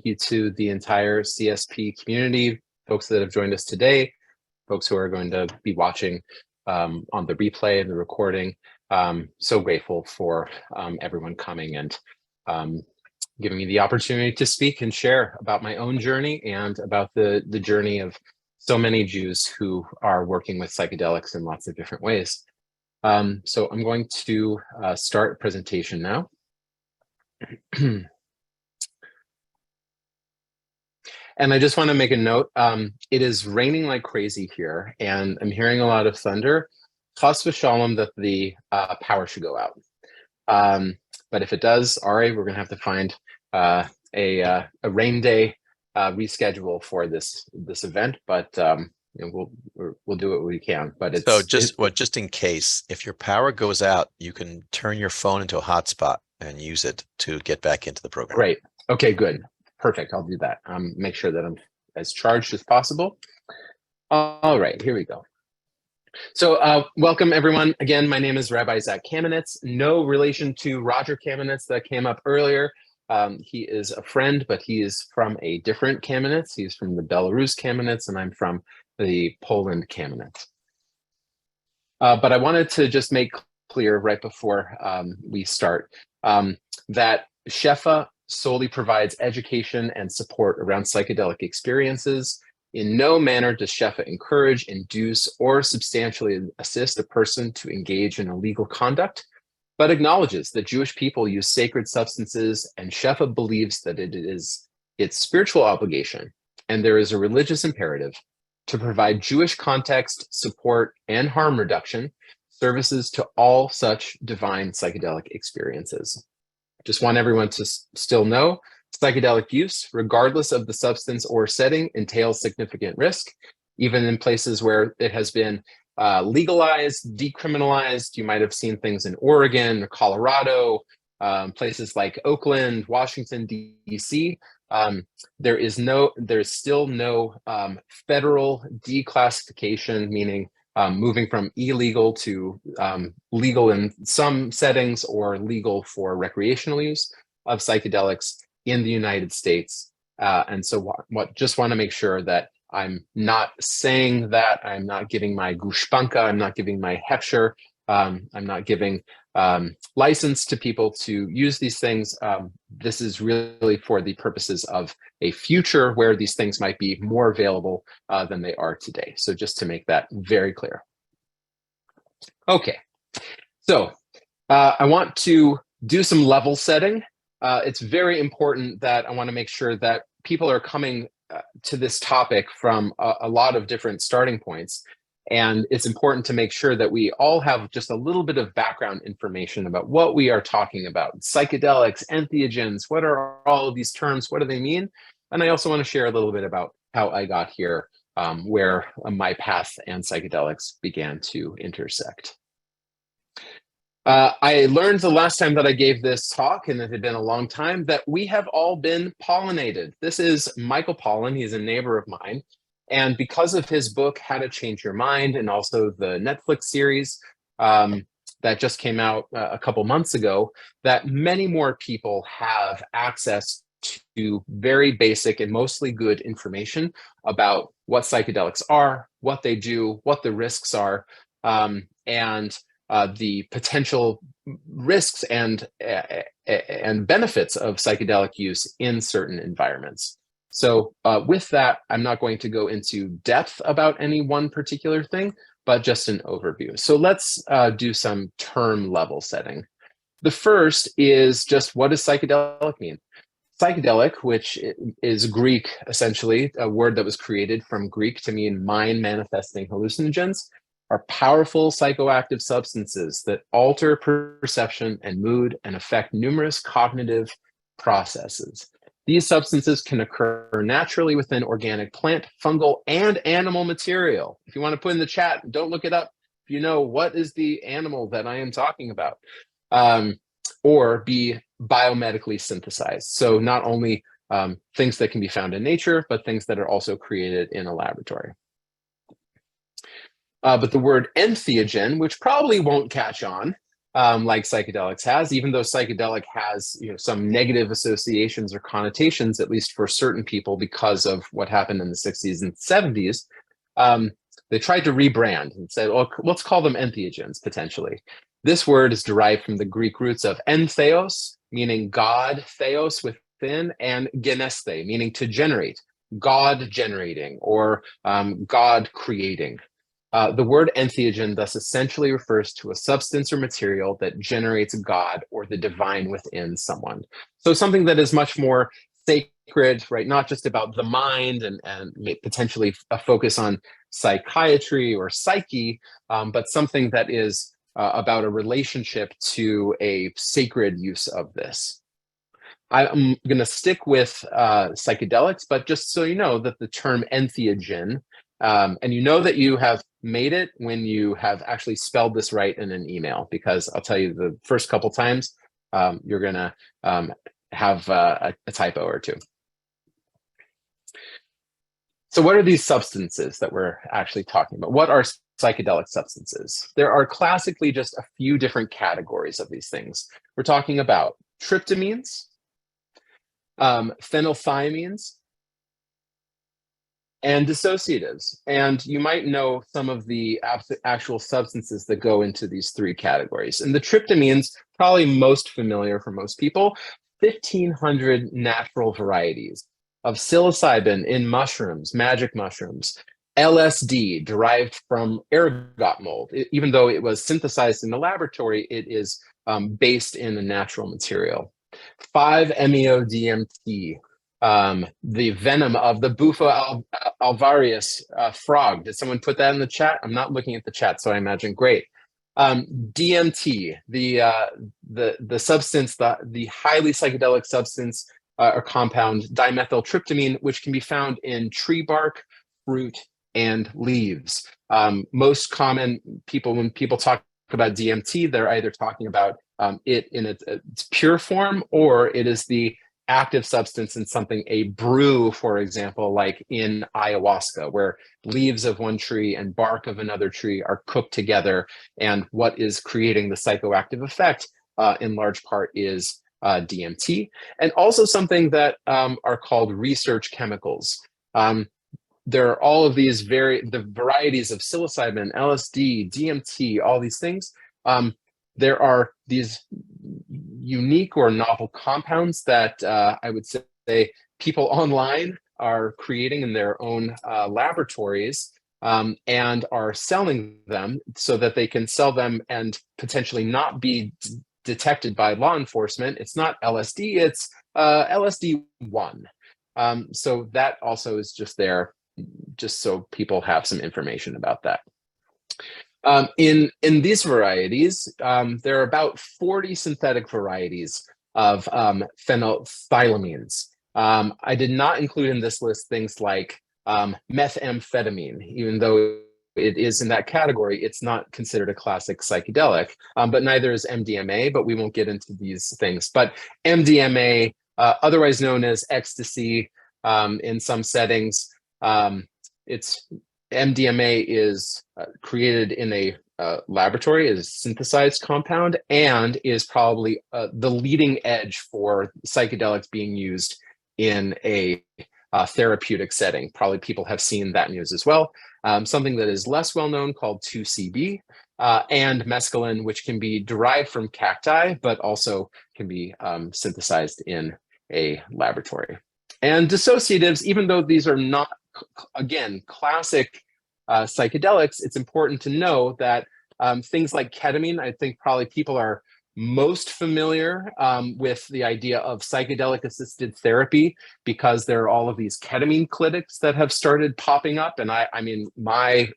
you to the entire CSP community, folks that have joined us today, folks who are going to be watching on the replay and the recording. So grateful for everyone coming and giving me the opportunity to speak and share about my own journey and about the journey of so many Jews who are working with psychedelics in lots of different ways. So I'm going to start a presentation now. And I just want to make a note, it is raining like crazy here, and I'm hearing a lot of thunder. Chas v'shalom that the power should go out. But if it does, Ari, we're going to have to find a rain day reschedule for this event, but you know, we'll do what we can. But it's so just in case, if your power goes out, you can turn your phone into a hotspot and use it to get back into the program. Great. Okay, good. Perfect. I'll do that. Make sure that I'm as charged as possible. All right, here we go. So welcome everyone. Again, my name is Rabbi Zac Kamenetz. No relation to Roger Kamenetz that came up earlier. He is a friend, but he is from a different Kamenetz. He's from the Belarus Kamenetz, and I'm from the Pollan Kamenetz. But I wanted to just make clear right before we start that Shefa solely provides education and support around psychedelic experiences. In no manner does Shefa encourage, induce, or substantially assist a person to engage in illegal conduct, but acknowledges that Jewish people use sacred substances, and Shefa believes that it is its spiritual obligation, and there is a religious imperative to provide Jewish context, support, and harm reduction services to all such divine psychedelic experiences. Just want everyone to still know, psychedelic use, regardless of the substance or setting, entails significant risk, even in places where it has been legalized, decriminalized. You might have seen things in Oregon, Colorado, places like Oakland, Washington, D.C. There's still no federal declassification, meaning moving from illegal to legal in some settings or legal for recreational use of psychedelics in the United States. And so just want to make sure that I'm not saying that, I'm not giving my gushpanka, I'm not giving my hefsher, I'm not giving license to people to use these things. This is really for the purposes of a future where these things might be more available than they are today. So just to make that very clear. Okay, so I want to do some level setting. It's very important that I want to make sure that people are coming to this topic from a lot of different starting points. And it's important to make sure that we all have just a little bit of background information about what we are talking about. Psychedelics, entheogens, what are all of these terms? What do they mean? And I also want to share a little bit about how I got here, where my path and psychedelics began to intersect. I learned the last time that I gave this talk, and it had been a long time, that we have all been pollinated. This is Michael Pollan. He's a neighbor of mine. And because of his book, How to Change Your Mind, and also the Netflix series that just came out a couple months ago, that many more people have access to very basic and mostly good information about what psychedelics are, what they do, what the risks are, and the potential risks and benefits of psychedelic use in certain environments. So with that, I'm not going to go into depth about any one particular thing, but just an overview. So let's do some term level setting. The first is just, what does psychedelic mean? Psychedelic, which is Greek, essentially, a word that was created from Greek to mean mind manifesting hallucinogens, are powerful psychoactive substances that alter perception and mood and affect numerous cognitive processes. These substances can occur naturally within organic plant, fungal, and animal material. If you want to put in the chat, don't look it up. If you know what is the animal that I am talking about, or be biomedically synthesized. So not only things that can be found in nature, but things that are also created in a laboratory. But the word entheogen, which probably won't catch on, like psychedelics has, even though psychedelic has some negative associations or connotations, at least for certain people, because of what happened in the 60s and 70s. They tried to rebrand and said, well, let's call them entheogens, potentially. This word is derived from the Greek roots of entheos, meaning God, theos within, and geneste, meaning to generate, God generating, or God creating. The word entheogen thus essentially refers to a substance or material that generates God or the divine within someone. So something that is much more sacred, right? Not just about the mind and potentially a focus on psychiatry or psyche, but something that is about a relationship to a sacred use of this. I'm going to stick with psychedelics, but just so you know that the term entheogen, and you know that you have made it when you have actually spelled this right in an email, because I'll tell you the first couple times you're going to have a typo or two. So what are these substances that we're actually talking about? What are psychedelic substances? There are classically just a few different categories of these things. We're talking about tryptamines, phenylthyamines, and dissociatives. And you might know some of the actual substances that go into these three categories. And the tryptamines, probably most familiar for most people, 1,500 natural varieties of psilocybin in mushrooms, magic mushrooms, LSD derived from ergot mold. Even though it was synthesized in the laboratory, it is based in a natural material. 5-MeO-DMT, the venom of the Bufo alvarius frog. Did someone put that in the chat? I'm not looking at the chat, so I imagine great. DMT, the substance, the highly psychedelic substance or compound dimethyltryptamine, which can be found in tree bark, fruit, and leaves. Most common people, when people talk about DMT, they're either talking about it in its pure form, or it is the active substance in something, a brew, for example, like in ayahuasca, where leaves of one tree and bark of another tree are cooked together. And what is creating the psychoactive effect in large part is DMT, and also something that are called research chemicals. There are all of these the varieties of psilocybin, LSD, DMT, all these things. There are these unique or novel compounds that I would say people online are creating in their own laboratories and are selling them so that they can sell them and potentially not be detected by law enforcement. It's not LSD, it's LSD-1. So that also is just there, just so people have some information about that. In these varieties, there are about 40 synthetic varieties of phenethylamines. I did not include in this list things like methamphetamine, even though it is in that category. It's not considered a classic psychedelic, but neither is MDMA, but we won't get into these things. But MDMA, otherwise known as ecstasy in some settings, MDMA is created in a laboratory, is a synthesized compound, and is probably the leading edge for psychedelics being used in a therapeutic setting. Probably people have seen that news as well. Something that is less well known called 2CB and mescaline, which can be derived from cacti, but also can be synthesized in a laboratory. And dissociatives, even though these are not, again, classic psychedelics, it's important to know that things like ketamine, I think probably people are most familiar with the idea of psychedelic-assisted therapy, because there are all of these ketamine clinics that have started popping up. And I mean, my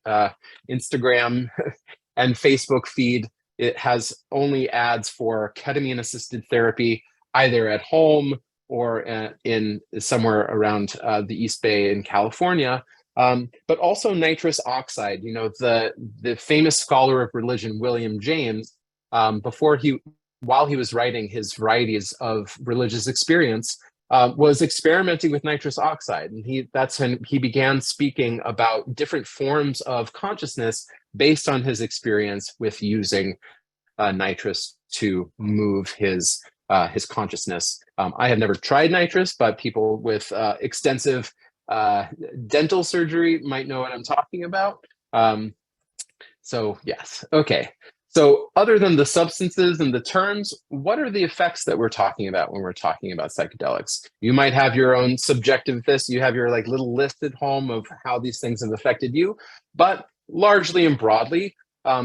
Instagram and Facebook feed, it has only ads for ketamine-assisted therapy, either at home or in somewhere around the East Bay in California, but also nitrous oxide. You know, the famous scholar of religion, William James, while he was writing his varieties of religious experience, was experimenting with nitrous oxide. And that's when he began speaking about different forms of consciousness based on his experience with using nitrous to move his consciousness. I have never tried nitrous, but people with extensive dental surgery might know what I'm talking about. So yes, okay. So other than the substances and the terms, what are the effects that we're talking about when we're talking about psychedelics? You might have your own subjective you have your like little list at home of how these things have affected you, but largely and broadly,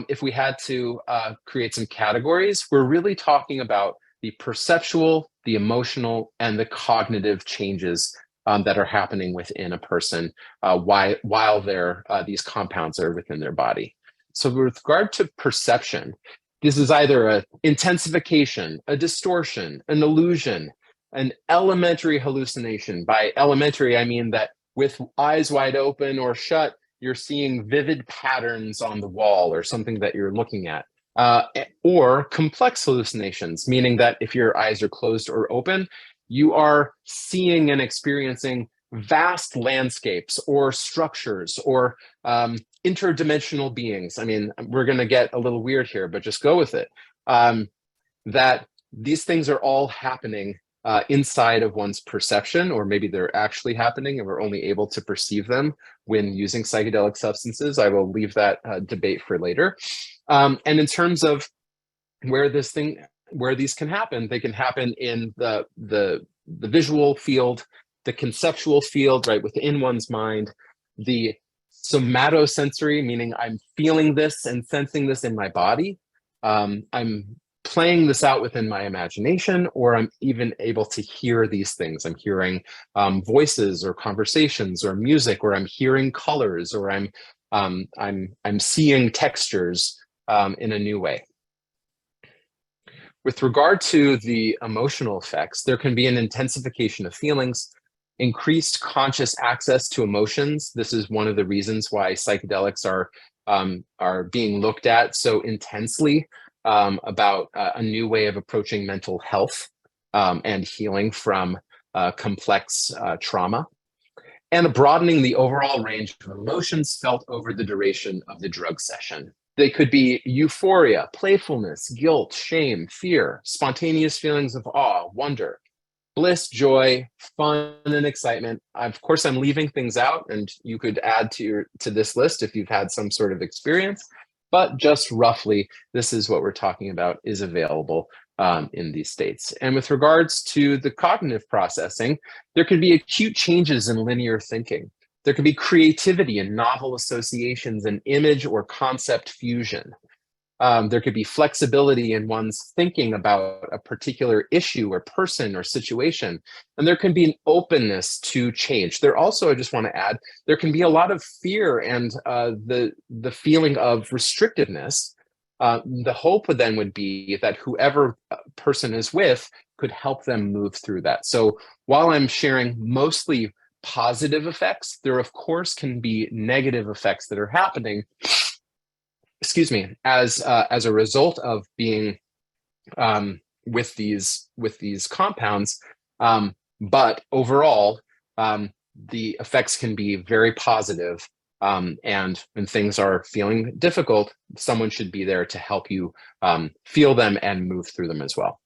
if we had to create some categories, we're really talking about the perceptual, the emotional, and the cognitive changes that are happening within a person while these compounds are within their body. So with regard to perception, this is either an intensification, a distortion, an illusion, an elementary hallucination. By elementary, I mean that with eyes wide open or shut, you're seeing vivid patterns on the wall or something that you're looking at. Or complex hallucinations, meaning that if your eyes are closed or open, you are seeing and experiencing vast landscapes or structures or interdimensional beings. I mean, we're going to get a little weird here, but just go with it. That these things are all happening inside of one's perception, or maybe they're actually happening and we're only able to perceive them when using psychedelic substances. I will leave that debate for later. And in terms of where these can happen, they can happen in the visual field, the conceptual field, right, within one's mind, the somatosensory, meaning I'm feeling this and sensing this in my body. I'm playing this out within my imagination, or I'm even able to hear these things. I'm hearing voices or conversations or music, or I'm hearing colors, or I'm seeing textures in a new way. With regard to the emotional effects, there can be an intensification of feelings, increased conscious access to emotions. This is one of the reasons why psychedelics are being looked at so intensely about a new way of approaching mental health and healing from complex trauma, and broadening the overall range of emotions felt over the duration of the drug session. They could be euphoria, playfulness, guilt, shame, fear, spontaneous feelings of awe, wonder, bliss, joy, fun, and excitement. Of course, I'm leaving things out, and you could add to this list if you've had some sort of experience, but just roughly, this is what we're talking about is available in these states. And with regards to the cognitive processing, there could be acute changes in linear thinking. There could be creativity and novel associations and image or concept fusion. There could be flexibility in one's thinking about a particular issue or person or situation. And there can be an openness to change. There also, I just want to add, there can be a lot of fear and the feeling of restrictiveness. The hope then would be that whoever person is with could help them move through that. So while I'm sharing mostly positive effects, there of course can be negative effects that are happening, excuse me, as a result of being with these compounds. But overall, the effects can be very positive. And when things are feeling difficult, someone should be there to help you feel them and move through them as well.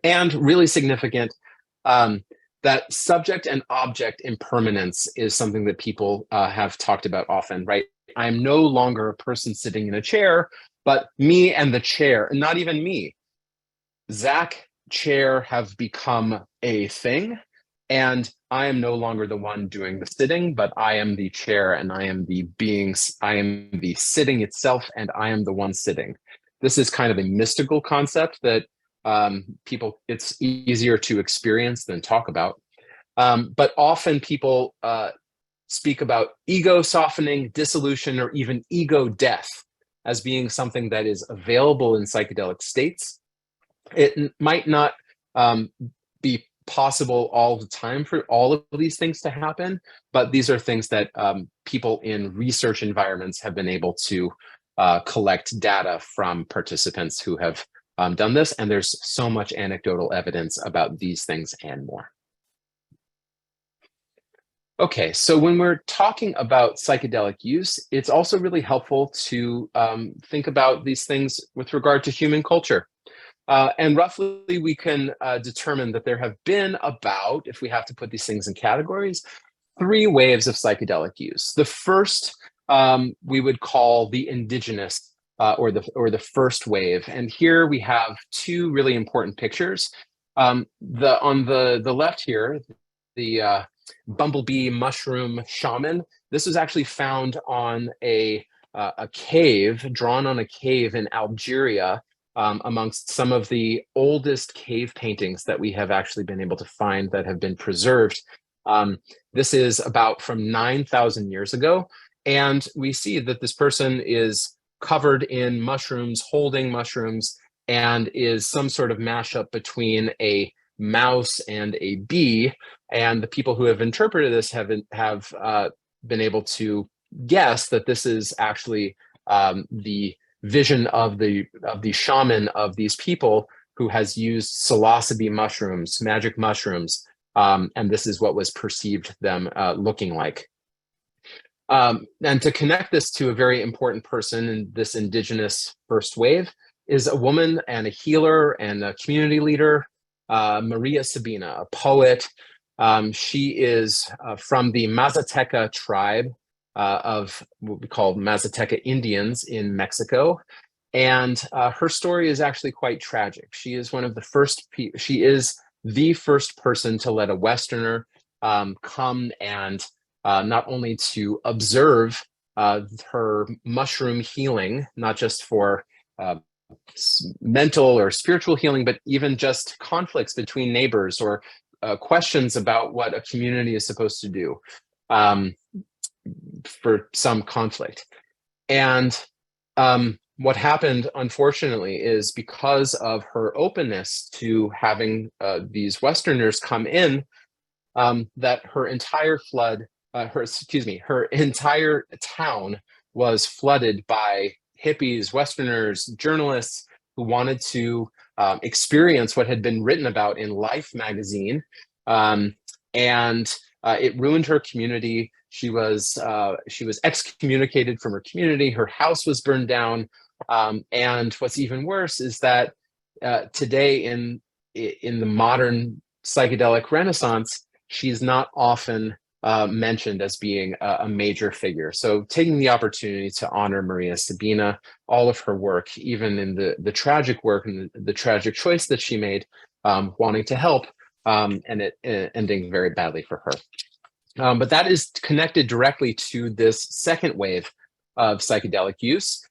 And really significant, that subject and object impermanence is something that people have talked about often, right? I'm no longer a person sitting in a chair, but me and the chair, and not even me. Zac, chair have become a thing, and I am no longer the one doing the sitting, but I am the chair, and I am the beings, I am the sitting itself, and I am the one sitting. This is kind of a mystical concept that it's easier to experience than talk about. But often people speak about ego softening, dissolution, or even ego death as being something that is available in psychedelic states. It might not be possible all the time for all of these things to happen, but these are things that people in research environments have been able to collect data from participants who have done this, and there's so much anecdotal evidence about these things and more. Okay, so when we're talking about psychedelic use, it's also really helpful to think about these things with regard to human culture. And roughly, we can determine that there have been about, if we have to put these things in categories, three waves of psychedelic use. The first we would call the indigenous or the first wave, and here we have two really important pictures. On the left here, the bumblebee mushroom shaman. This was actually found on a cave, drawn on a cave in Algeria, amongst some of the oldest cave paintings that we have actually been able to find that have been preserved. This is about from 9,000 years ago. And we see that this person is covered in mushrooms, holding mushrooms, and is some sort of mashup between a mouse and a bee. And the people who have interpreted this have been able to guess that this is actually the vision of the shaman of these people who has used psilocybe mushrooms, magic mushrooms, and this is what was perceived them looking like. And to connect this to a very important person in this indigenous first wave is a woman and a healer and a community leader, Maria Sabina, a poet. She is from the Mazateca tribe of what we call Mazateca Indians in Mexico. And her story is actually quite tragic. She is one of the first, she is the first person to let a Westerner come and not only to observe her mushroom healing, not just for mental or spiritual healing, but even just conflicts between neighbors or questions about what a community is supposed to do for some conflict. And what happened, unfortunately, is because of her openness to having these Westerners come in, that her entire her entire town was flooded by hippies, Westerners, journalists who wanted to experience what had been written about in Life magazine, and it ruined her community. She was excommunicated from her community. Her house was burned down, and what's even worse is that today in the modern psychedelic renaissance, she's not often mentioned as being a major figure. So taking the opportunity to honor Maria Sabina, all of her work, even in the tragic work and the tragic choice that she made, wanting to help, and it ending very badly for her. But that is connected directly to this second wave of psychedelic use.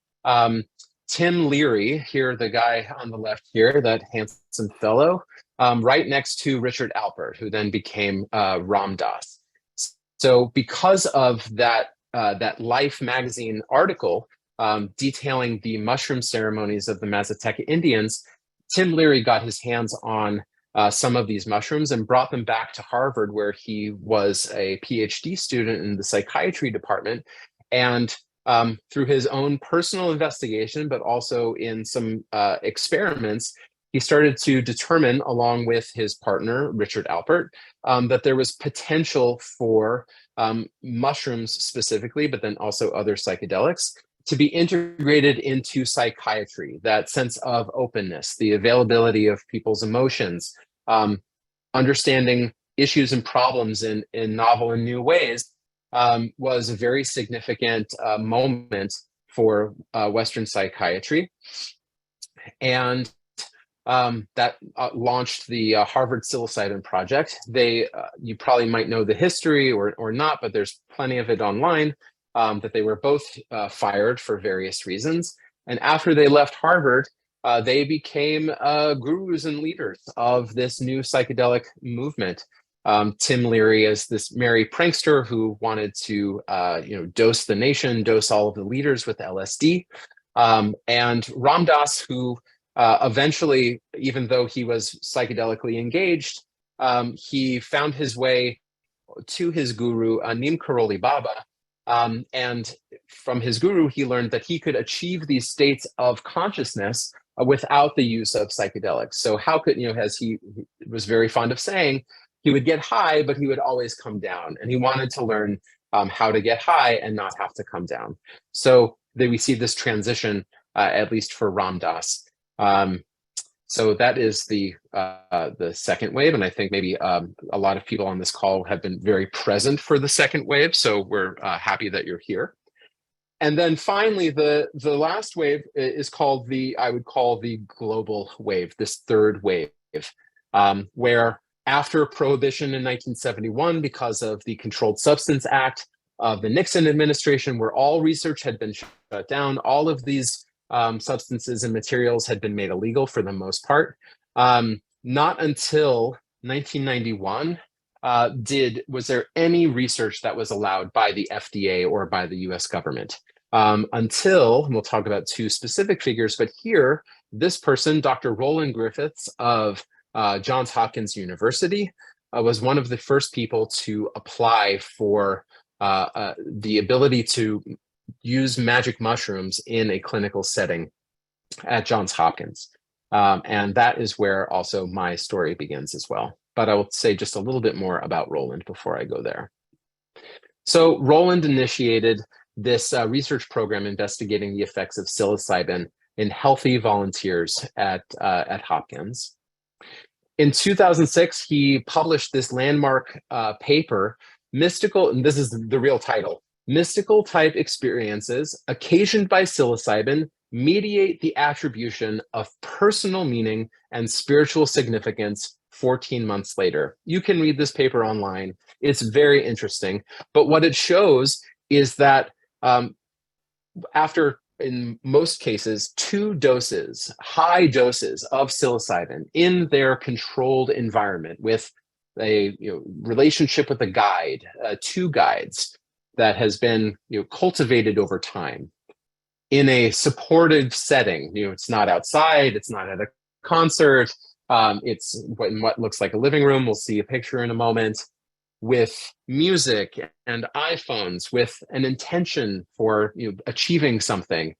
Tim Leary, here, the guy on the left here, that handsome fellow, right next to Richard Alpert, who then became Ram Dass. So because of that Life magazine article detailing the mushroom ceremonies of the Mazateca Indians, Tim Leary got his hands on some of these mushrooms and brought them back to Harvard, where he was a PhD student in the psychiatry department. And through his own personal investigation, but also in some experiments, he started to determine, along with his partner, Richard Alpert, that there was potential for mushrooms specifically, but then also other psychedelics, to be integrated into psychiatry, that sense of openness, the availability of people's emotions, understanding issues and problems in novel and new ways, was a very significant moment for Western psychiatry. And that launched the Harvard Psilocybin Project. You probably might know the history or not, but there's plenty of it online, that they were both fired for various reasons. And after they left Harvard, they became gurus and leaders of this new psychedelic movement. Tim Leary is this merry prankster who wanted to dose the nation, dose all of the leaders with LSD. And Ram Dass, who eventually, even though he was psychedelically engaged, he found his way to his guru, Neem Karoli Baba. And from his guru, he learned that he could achieve these states of consciousness without the use of psychedelics. So how could, as he was very fond of saying, he would get high, but he would always come down. And he wanted to learn how to get high and not have to come down. So then we see this transition, at least for Ram Dass. So that is the second wave, and I think maybe a lot of people on this call have been very present for the second wave, so we're happy that you're here. And then finally, the last wave is called I would call the global wave, this third wave, where after Prohibition in 1971, because of the Controlled Substance Act of the Nixon administration, where all research had been shut down, all of these substances and materials had been made illegal for the most part. Not until 1991 was there any research that was allowed by the FDA or by the US government. Until, and we'll talk about two specific figures, but here, this person, Dr. Roland Griffiths of Johns Hopkins University, was one of the first people to apply for the ability to use magic mushrooms in a clinical setting at Johns Hopkins. And that is where also my story begins as well. But I will say just a little bit more about Roland before I go there. So Roland initiated this research program investigating the effects of psilocybin in healthy volunteers at Hopkins. In 2006, he published this landmark paper, Mystical, and this is the real title, Mystical Type Experiences Occasioned by Psilocybin Mediate the Attribution of Personal Meaning and Spiritual Significance 14 months later. You can read this paper online. It's very interesting. But what it shows is that after, in most cases, 2 doses, high doses of psilocybin in their controlled environment with a relationship with a guide, 2 guides that has been cultivated over time in a supportive setting. It's not outside, it's not at a concert, it's in what looks like a living room. We'll see a picture in a moment, with music and iPhones, with an intention for achieving something,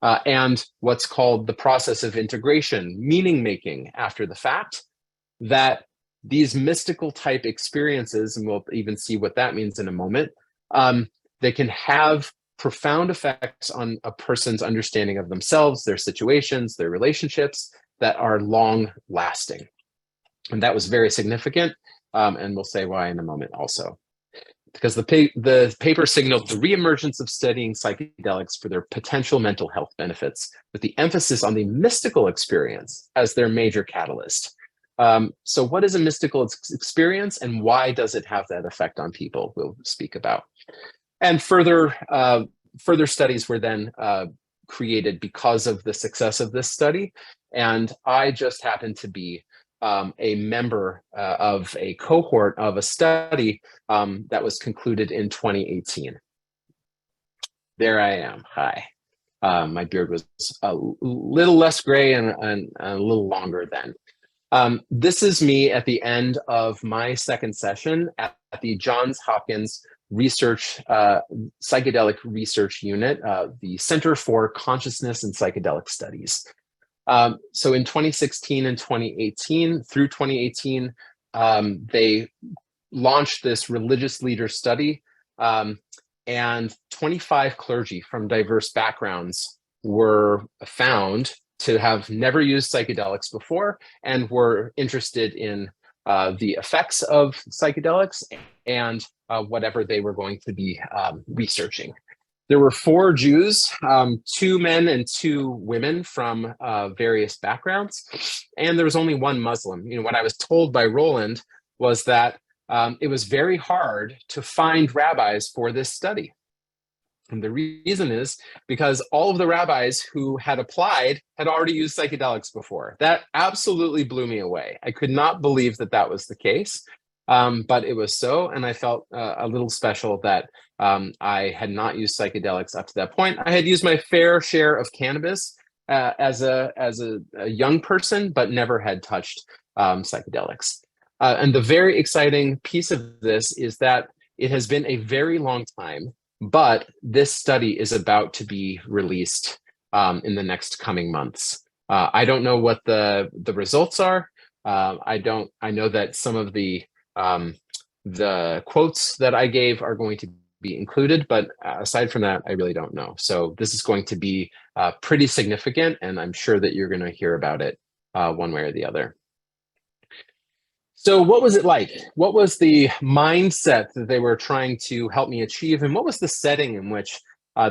and what's called the process of integration, meaning making after the fact, that these mystical type experiences, and we'll even see what that means in a moment, they can have profound effects on a person's understanding of themselves, their situations, their relationships, that are long lasting. And that was very significant. And we'll say why in a moment also. Because the paper signaled the reemergence of studying psychedelics for their potential mental health benefits, with the emphasis on the mystical experience as their major catalyst. So what is a mystical experience, and why does it have that effect on people? We'll speak about. And further studies were then created because of the success of this study. And I just happened to be a member of a cohort of a study that was concluded in 2018. There I am. Hi. My beard was a little less gray and a little longer then. This is me at the end of my second session at the Johns Hopkins Psychedelic Research Unit, the Center for Consciousness and Psychedelic Studies. So in 2016 and 2018, through 2018, they launched this religious leader study, and 25 clergy from diverse backgrounds were found to have never used psychedelics before and were interested in the effects of psychedelics and whatever they were going to be researching. There were 4 Jews, 2 men and 2 women from various backgrounds, and there was only 1 Muslim. What I was told by Roland was that it was very hard to find rabbis for this study. And the reason is because all of the rabbis who had applied had already used psychedelics before. That absolutely blew me away. I could not believe that that was the case, but it was so, and I felt a little special that I had not used psychedelics up to that point. I had used my fair share of cannabis as a young person, but never had touched psychedelics. And the very exciting piece of this is that it has been a very long time, but this study is about to be released in the next coming months. I don't know what the results are. I know that some of the The quotes that I gave are going to be included, but aside from that, I really don't know. So this is going to be pretty significant, and I'm sure that you're going to hear about it one way or the other. So what was it like? What was the mindset that they were trying to help me achieve? And what was the setting in which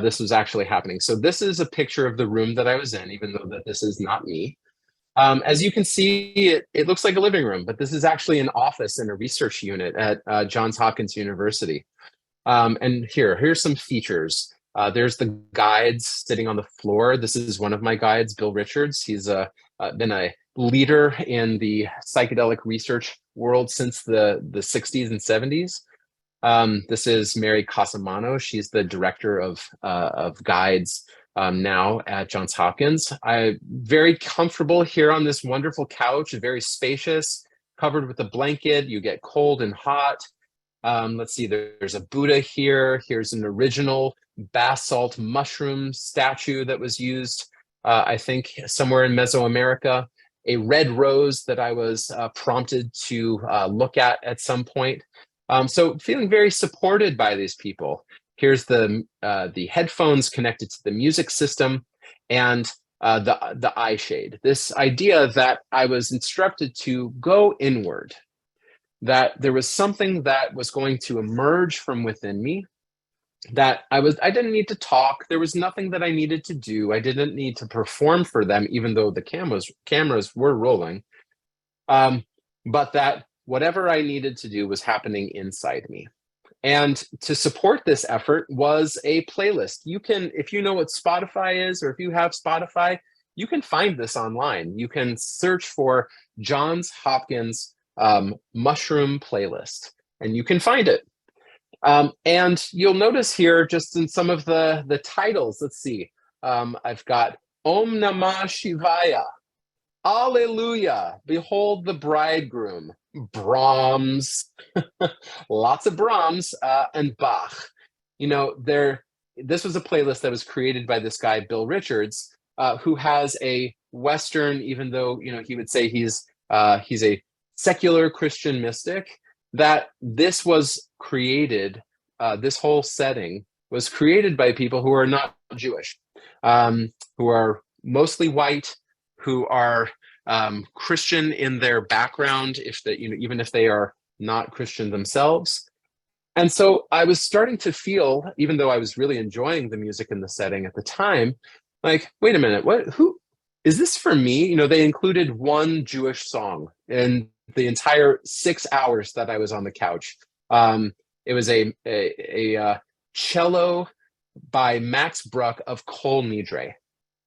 this was actually happening? So this is a picture of the room that I was in, even though that this is not me. As you can see, it looks like a living room, but this is actually an office and a research unit at Johns Hopkins University. And here's some features. There's the guides sitting on the floor. This is one of my guides, Bill Richards. He's been a leader in the psychedelic research world since the 60s and 70s. This is Mary Casamano. She's the director of guides now at Johns Hopkins. I'm very comfortable here on this wonderful couch, very spacious, covered with a blanket. You get cold and hot. Let's see, there's a Buddha here. Here's an original basalt mushroom statue that was used, I think, somewhere in Mesoamerica. A red rose that I was prompted to look at some point. So feeling very supported by these people. Here's the headphones connected to the music system and the eye shade. This idea that I was instructed to go inward, that there was something that was going to emerge from within me, that I didn't need to talk. There was nothing that I needed to do. I didn't need to perform for them, even though the cameras were rolling. But that whatever I needed to do was happening inside me. And to support this effort was a playlist. You can, if you know what Spotify is, or if you have Spotify, you can find this online. You can search for Johns Hopkins mushroom playlist, and you can find it. And you'll notice here, just in some of the titles, let's see, I've got Om Namah Shivaya, Alleluia, Behold the Bridegroom, Brahms, lots of Brahms, and Bach. You know, this was a playlist that was created by this guy, Bill Richards, who has a Western, even though, you know, he would say he's a secular Christian mystic, that this was created, this whole setting was created by people who are not Jewish, who are mostly white, who are Christian in their background, even if they are not Christian themselves. And so I was starting to feel, even though I was really enjoying the music in the setting at the time, like, wait a minute, who is this for me? You know, they included one Jewish song in the entire 6 hours that I was on the couch. It was a cello by Max Bruck of Kol Nidre.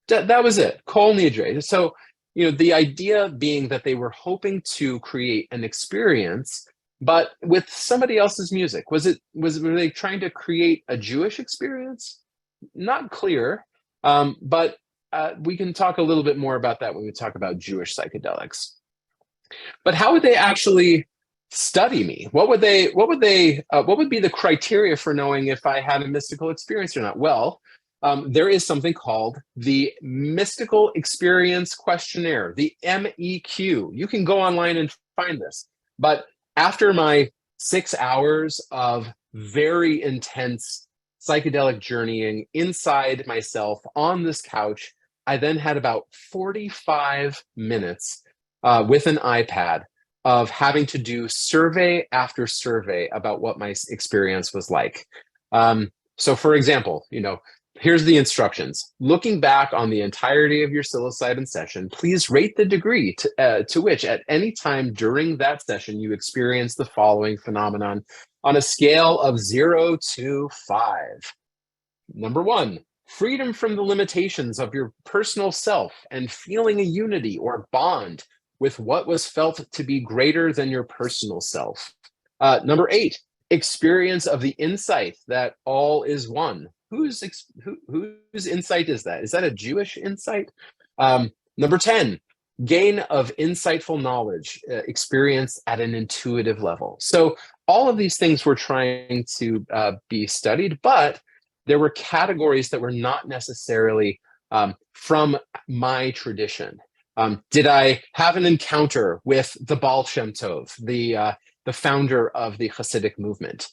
That was it, Kol Nidre. So, you know, the idea being that they were hoping to create an experience, but with somebody else's music. Were they trying to create a Jewish experience? Not clear, but we can talk a little bit more about that when we talk about Jewish psychedelics. But how would they actually study me? What would be the criteria for knowing if I had a mystical experience or not? Well, there is something called the Mystical Experience Questionnaire, the MEQ. You can go online and find this. But after my 6 hours of very intense psychedelic journeying inside myself on this couch, I then had about 45 minutes with an iPad of having to do survey after survey about what my experience was like. So for example, you know, here's the instructions. Looking back on the entirety of your psilocybin session, please rate the degree to which at any time during that session you experience the following phenomenon on a scale of 0 to 5. Number 1, freedom from the limitations of your personal self and feeling a unity or bond with what was felt to be greater than your personal self. Number 8, experience of the insight that all is one. Whose insight is that? Is that a Jewish insight? Number 10, gain of insightful knowledge, experience at an intuitive level. So all of these things were trying to be studied, but there were categories that were not necessarily from my tradition. Did I have an encounter with the Baal Shem Tov, the the founder of the Hasidic movement?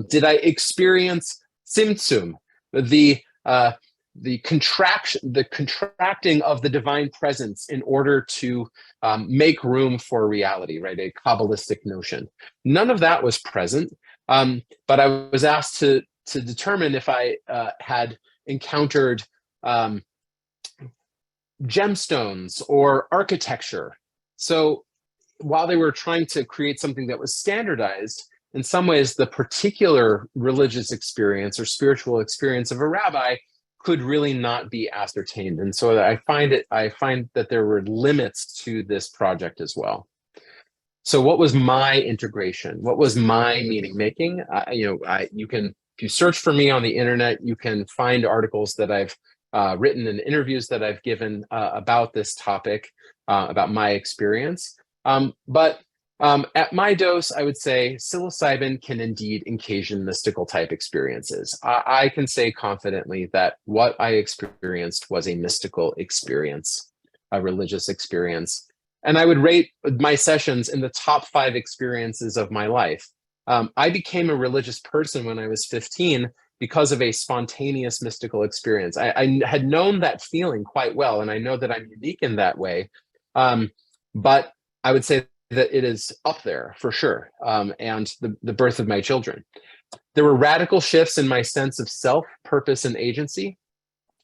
Did I experience Tzimtzum, the contracting of the divine presence in order to make room for reality, right? A Kabbalistic notion. None of that was present, but I was asked to determine if I had encountered gemstones or architecture. So while they were trying to create something that was standardized, in some ways, the particular religious experience or spiritual experience of a rabbi could really not be ascertained. And so I find that there were limits to this project as well. So what was my integration? What was my meaning making? If you search for me on the internet, you can find articles that I've written and interviews that I've given about this topic, about my experience. But at my dose, I would say psilocybin can indeed occasion mystical type experiences. I can say confidently that what I experienced was a mystical experience, a religious experience. And I would rate my sessions in the top 5 experiences of my life. I became a religious person when I was 15 because of a spontaneous mystical experience. I had known that feeling quite well, and I know that I'm unique in that way. But I would say that it is up there for sure, and the birth of my children. There were radical shifts in my sense of self, purpose, and agency.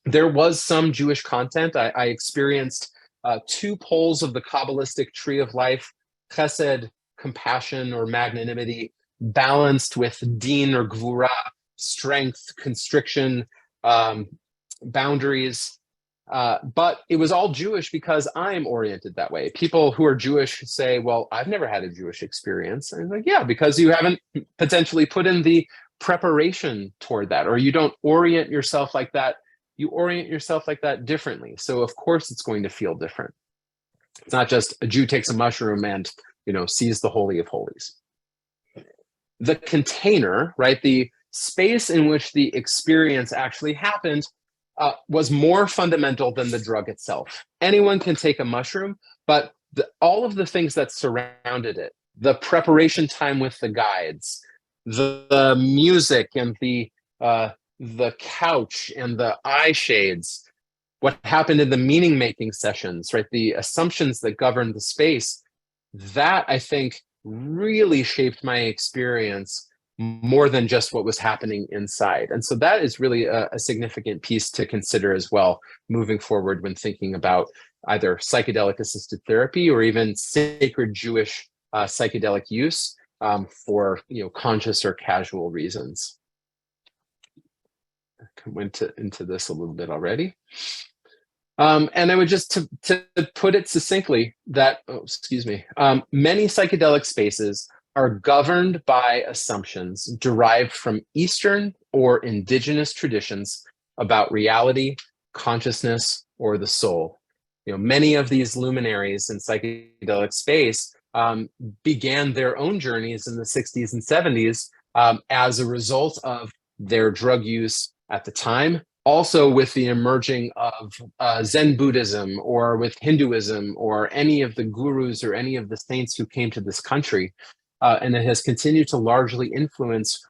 There was some Jewish content. I experienced 2 poles of the Kabbalistic tree of life: chesed, compassion or magnanimity, balanced with din or gvura, strength, constriction, boundaries. But it was all Jewish because I'm oriented that way. People who are Jewish say, well, I've never had a Jewish experience. And I'm like, yeah, because you haven't potentially put in the preparation toward that, or you don't orient yourself like that. You orient yourself like that differently. So of course it's going to feel different. It's not just a Jew takes a mushroom and, sees the Holy of Holies. The container, right, the space in which the experience actually happened was more fundamental than the drug itself. Anyone can take a mushroom, but all of the things that surrounded it, the preparation time with the guides, the music and the couch and the eye shades, what happened in the meaning-making sessions, right? The assumptions that governed the space, that I think really shaped my experience more than just what was happening inside. And so that is really a significant piece to consider as well, moving forward when thinking about either psychedelic-assisted therapy or even sacred Jewish psychedelic use for conscious or casual reasons. I went into this a little bit already. And I would just to put it succinctly that, many psychedelic spaces are governed by assumptions derived from Eastern or indigenous traditions about reality, consciousness, or the soul. Many of these luminaries in psychedelic space began their own journeys in the 60s and 70s as a result of their drug use at the time, also with the emerging of Zen Buddhism or with Hinduism or any of the gurus or any of the saints who came to this country. And it has continued to largely influence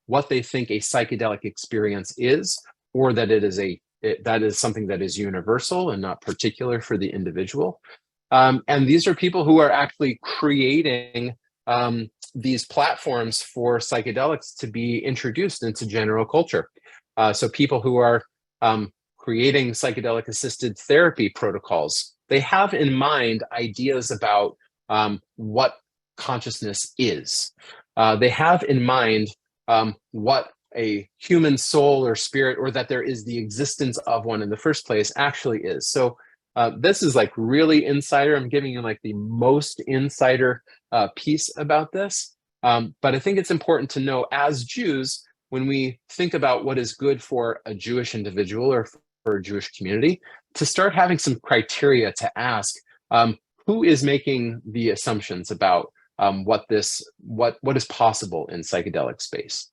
what they think a psychedelic experience is, or that that is something that is universal and not particular for the individual. And these are people who are actually creating these platforms for psychedelics to be introduced into general culture. So people who are creating psychedelic-assisted therapy protocols, they have in mind ideas about what consciousness is. They have in mind what a human soul or spirit, or that there is the existence of one in the first place, actually is. So this is like really insider. I'm giving you like the most insider piece about this. But I think it's important to know, as Jews, when we think about what is good for a Jewish individual or for a Jewish community, to start having some criteria to ask who is making the assumptions about what is possible in psychedelic space.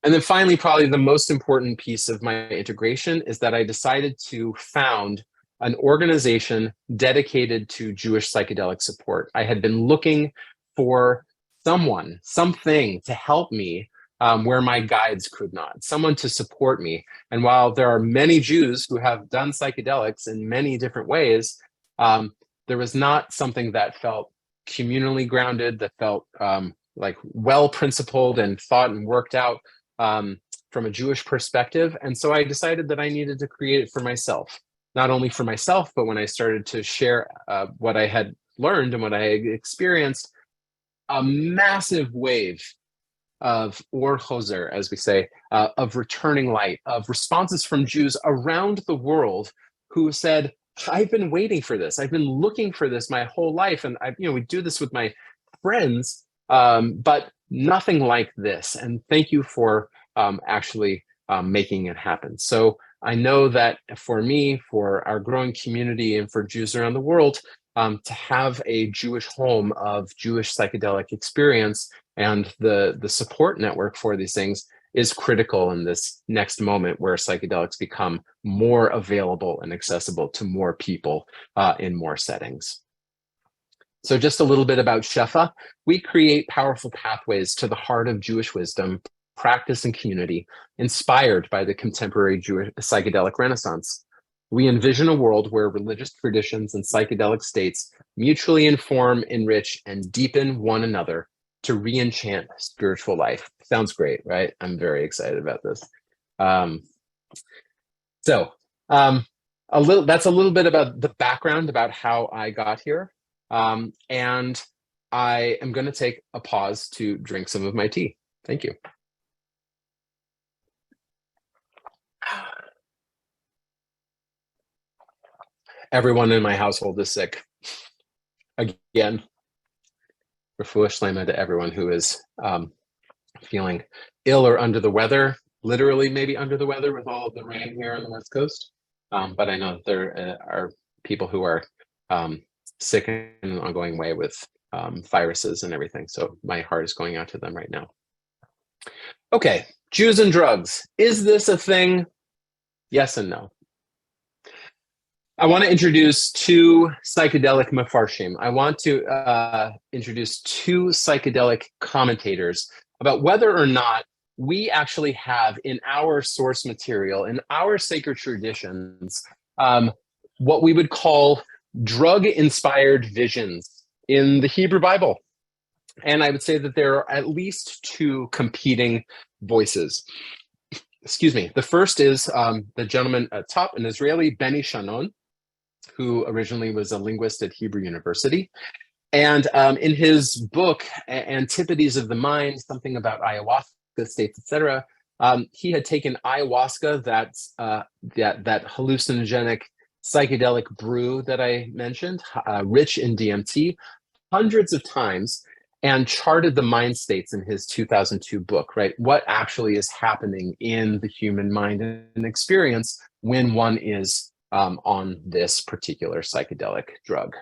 And then finally, probably the most important piece of my integration is that I decided to found an organization dedicated to Jewish psychedelic support. I had been looking for someone, something to help me where my guides could not, someone to support me. And while there are many Jews who have done psychedelics in many different ways, there was not something that felt communally grounded, that felt like well-principled and thought and worked out from a Jewish perspective. And so I decided that I needed to create it for myself, not only for myself, but when I started to share what I had learned and what I had experienced, a massive wave of or choser, as we say, of returning light, of responses from Jews around the world who said, I've been waiting for this. I've been looking for this my whole life. And we do this with my friends, but nothing like this. And thank you for actually making it happen. So I know that for me, for our growing community, and for Jews around the world, to have a Jewish home of Jewish psychedelic experience and the support network for these things is critical in this next moment where psychedelics become more available and accessible to more people in more settings. So just a little bit about Shefa. We create powerful pathways to the heart of Jewish wisdom, practice, and community, inspired by the contemporary Jewish psychedelic renaissance. We envision a world where religious traditions and psychedelic states mutually inform, enrich, and deepen one another to re-enchant spiritual life. Sounds great, right? I'm very excited about this. That's a little bit about the background about how I got here. And I am going to take a pause to drink some of my tea. Thank you. Everyone in my household is sick. Again, refuah shlema to everyone who is feeling ill or under the weather, literally maybe under the weather with all of the rain here on the West Coast. But I know that there are people who are sick in an ongoing way with viruses and everything. So my heart is going out to them right now. Okay, Jews and drugs. Is this a thing? Yes and no. I want to introduce two psychedelic mefarshim. I want to introduce two psychedelic commentators about whether or not we actually have in our source material, in our sacred traditions, what we would call drug-inspired visions in the Hebrew Bible. And I would say that there are at least two competing voices. Excuse me. The first is the gentleman at top, an Israeli, Benny Shannon, who originally was a linguist at Hebrew University. And in his book, Antipodes of the Mind, something about ayahuasca states, etc., he had taken ayahuasca, that hallucinogenic psychedelic brew that I mentioned, rich in DMT, hundreds of times, and charted the mind states in his 2002 book, right? What actually is happening in the human mind and experience when one is on this particular psychedelic drug.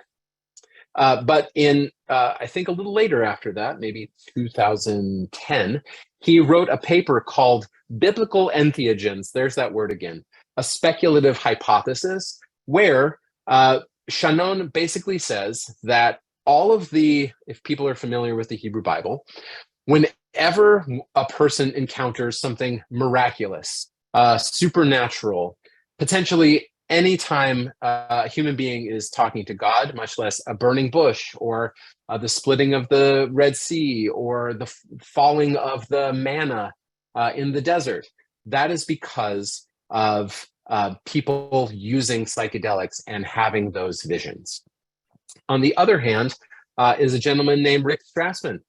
But in, I think a little later after that, maybe 2010, he wrote a paper called Biblical Entheogens, there's that word again, a speculative hypothesis, where Shannon basically says that all of the, if people are familiar with the Hebrew Bible, whenever a person encounters something miraculous, supernatural, potentially anytime a human being is talking to God, much less a burning bush or the splitting of the Red Sea or the falling of the manna in the desert, that is because of people using psychedelics and having those visions. On the other hand, is a gentleman named Rick Strassman,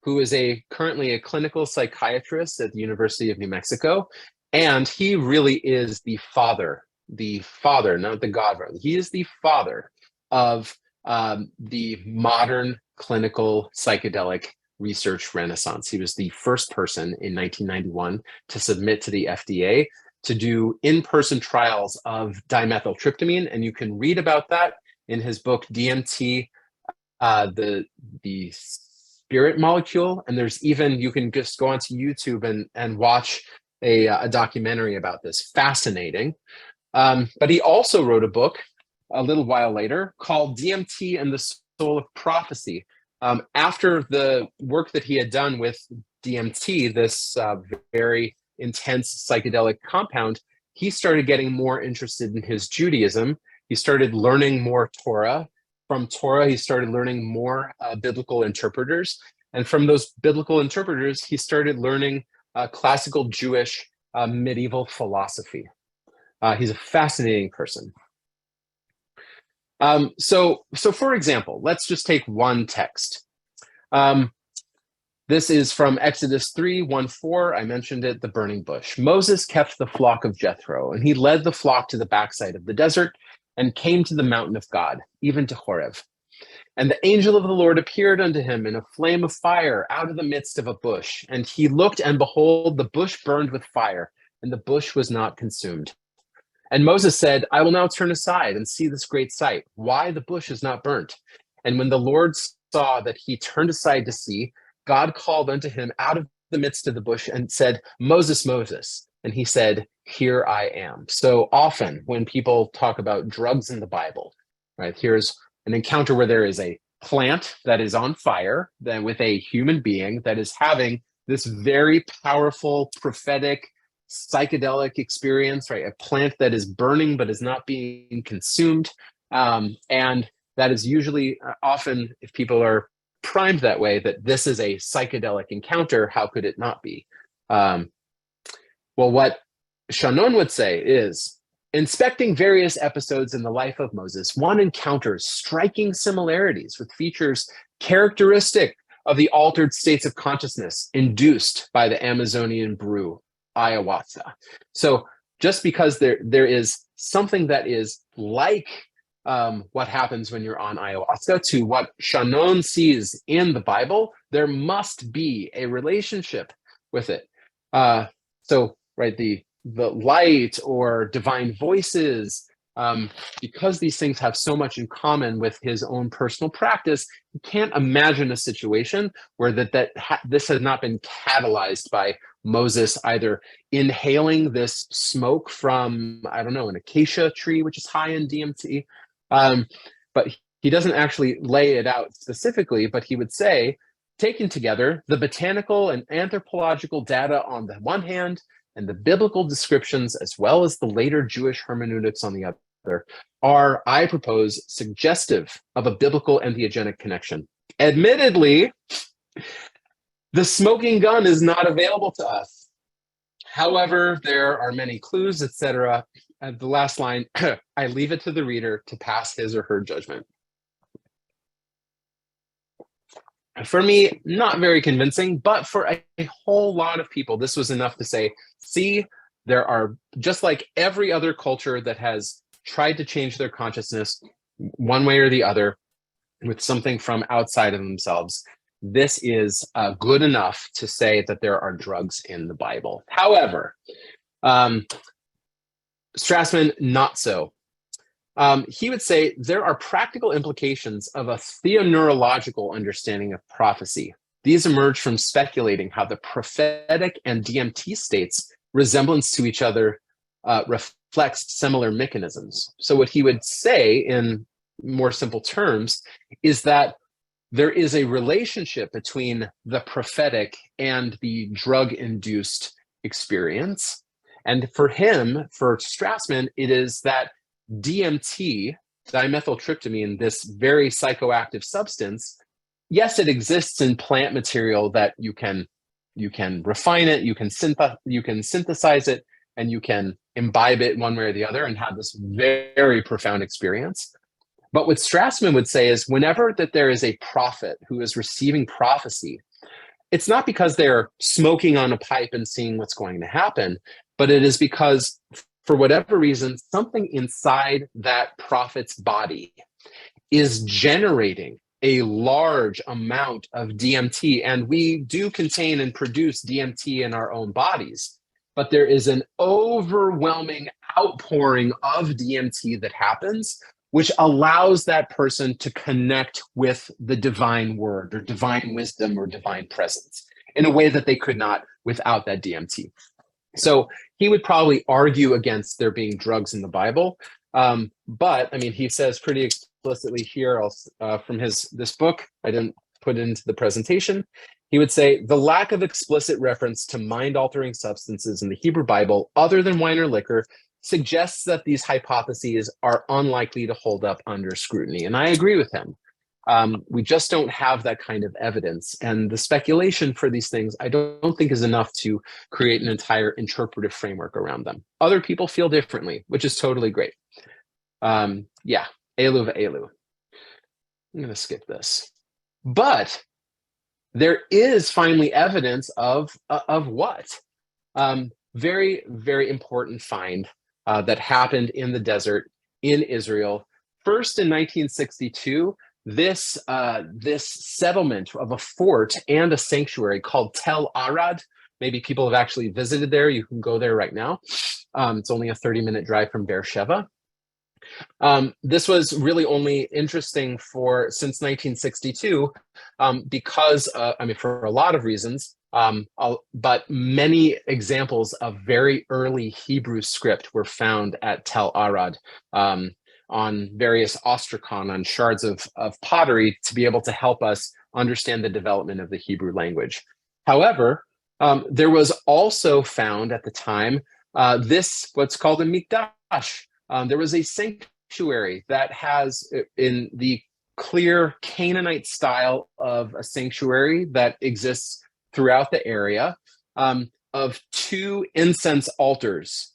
who is currently a clinical psychiatrist at the University of New Mexico. And he really is the father, not the godfather. He is the father of the modern clinical psychedelic research renaissance. He was the first person in 1991 to submit to the FDA to do in-person trials of dimethyltryptamine. And you can read about that in his book, DMT, the spirit molecule. And there's even, you can just go onto YouTube and watch a documentary about this. Fascinating. But he also wrote a book a little while later called DMT and the Soul of Prophecy, After the work that he had done with DMT, this very intense psychedelic compound, he started getting more interested in his Judaism. He started learning more Torah. From Torah, he started learning more biblical interpreters. And from those biblical interpreters, he started learning classical Jewish medieval philosophy. He's a fascinating person. So for example, let's just take one text. This is from Exodus 3:1-4. I mentioned it, the burning bush. Moses kept the flock of Jethro, and he led the flock to the backside of the desert and came to the mountain of God, even to Horeb. And the angel of the Lord appeared unto him in a flame of fire out of the midst of a bush. And he looked, and behold, the bush burned with fire, and the bush was not consumed. And Moses said, I will now turn aside and see this great sight, why the bush is not burnt. And when the Lord saw that he turned aside to see, God called unto him out of the midst of the bush and said, Moses, Moses. And he said, here I am. So often when people talk about drugs in the Bible, right, here's an encounter where there is a plant that is on fire, then with a human being that is having this very powerful prophetic psychedelic experience, right? A plant that is burning but is not being consumed. And that is usually often, if people are primed that way, that this is a psychedelic encounter, how could it not be? Well, what Shannon would say is, inspecting various episodes in the life of Moses, one encounters striking similarities with features characteristic of the altered states of consciousness induced by the Amazonian brew, ayahuasca. So just because there is something that is like what happens when you're on ayahuasca to what Shannon sees in the Bible, there must be a relationship with it. So, right, the light or divine voices, because these things have so much in common with his own personal practice, you can't imagine a situation where this has not been catalyzed by Moses either inhaling this smoke from, I don't know, an acacia tree, which is high in DMT. But he doesn't actually lay it out specifically, but he would say, taken together, the botanical and anthropological data on the one hand, and the biblical descriptions, as well as the later Jewish hermeneutics on the other, are, I propose, suggestive of a biblical entheogenic connection. Admittedly, the smoking gun is not available to us. However, there are many clues, etc. At the last line, I leave it to the reader to pass his or her judgment. For me, not very convincing, but for a whole lot of people, this was enough to say, see, there are, just like every other culture that has tried to change their consciousness one way or the other with something from outside of themselves, this is good enough to say that there are drugs in the Bible. However, Strassman, not so. He would say there are practical implications of a theoneurological understanding of prophecy. These emerge from speculating how the prophetic and DMT states' resemblance to each other reflects similar mechanisms. So what he would say in more simple terms is that there is a relationship between the prophetic and the drug-induced experience. And for him, for Strassman, it is that DMT, dimethyltryptamine, this very psychoactive substance, yes, it exists in plant material that you can refine it, you can synthesize it, and you can imbibe it one way or the other and have this very profound experience. But what Strassman would say is whenever that there is a prophet who is receiving prophecy, it's not because they're smoking on a pipe and seeing what's going to happen, but it is because for whatever reason, something inside that prophet's body is generating a large amount of DMT. And we do contain and produce DMT in our own bodies, but there is an overwhelming outpouring of DMT that happens, which allows that person to connect with the divine word or divine wisdom or divine presence in a way that they could not without that DMT. So he would probably argue against there being drugs in the Bible. But I mean, he says pretty explicitly here from this book, I didn't put into the presentation. He would say, the lack of explicit reference to mind-altering substances in the Hebrew Bible, other than wine or liquor, suggests that these hypotheses are unlikely to hold up under scrutiny. And I agree with him. We just don't have that kind of evidence. And the speculation for these things, I don't think is enough to create an entire interpretive framework around them. Other people feel differently, which is totally great. Yeah, Elu v'Elu. I'm going to skip this. But there is finally evidence of what? Very, very important find that happened in the desert in Israel. First in 1962, this settlement of a fort and a sanctuary called Tel Arad. Maybe people have actually visited there. You can go there right now. It's only a 30-minute drive from Beersheba. This was really only interesting since 1962 because, for a lot of reasons, but many examples of very early Hebrew script were found at Tel Arad on various ostrakhan, on shards of pottery, to be able to help us understand the development of the Hebrew language. However, there was also found at the time what's called a mikdash. There was a sanctuary that has, in the clear Canaanite style of a sanctuary that exists throughout the area, of two incense altars,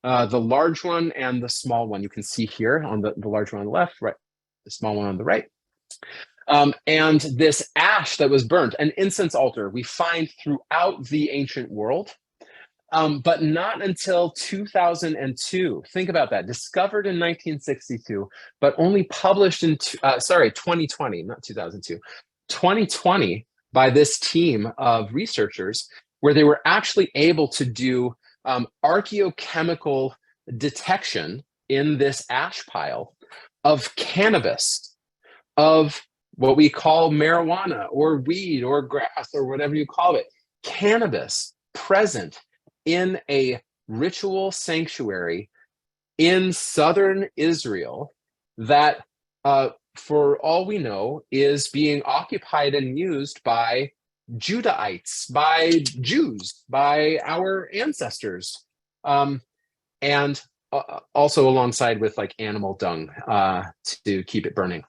the large one and the small one. You can see here on the large one on the left, right, the small one on the right. And this ash that was burnt, an incense altar, we find throughout the ancient world. But not until 2002. Think about that. Discovered in 1962, but only published in 2020, not 2002. 2020 by this team of researchers, where they were actually able to do archaeochemical detection in this ash pile of cannabis, of what we call marijuana or weed or grass or whatever you call it, cannabis present in a ritual sanctuary in southern Israel that, for all we know, is being occupied and used by Judahites, by Jews, by our ancestors, and also alongside with like animal dung to keep it burning.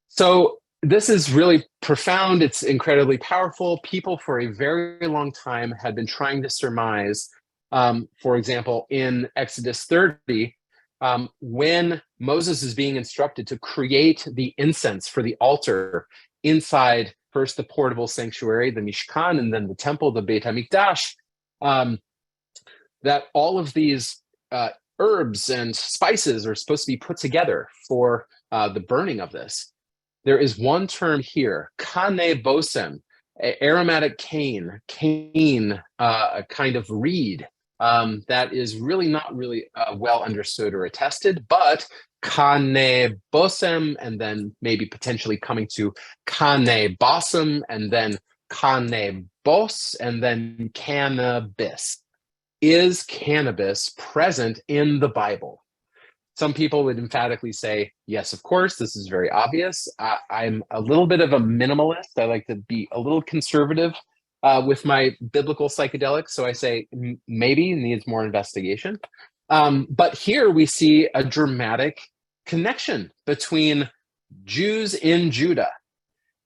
So this is really profound. It's incredibly powerful. People for a very long time had been trying to surmise, for example, in Exodus 30, when Moses is being instructed to create the incense for the altar inside first the portable sanctuary, the Mishkan, and then the temple, the Beit HaMikdash, that all of these herbs and spices are supposed to be put together for the burning of this. There is one term here, kane bosem, aromatic cane, a kind of reed that is really not really well understood or attested, but kane bosem, and then maybe potentially coming to kane bosem, and then kane bos, and then cannabis. Is cannabis present in the Bible? Some people would emphatically say, yes, of course, this is very obvious. I'm a little bit of a minimalist. I like to be a little conservative with my biblical psychedelics. So I say maybe needs more investigation. But here we see a dramatic connection between Jews in Judah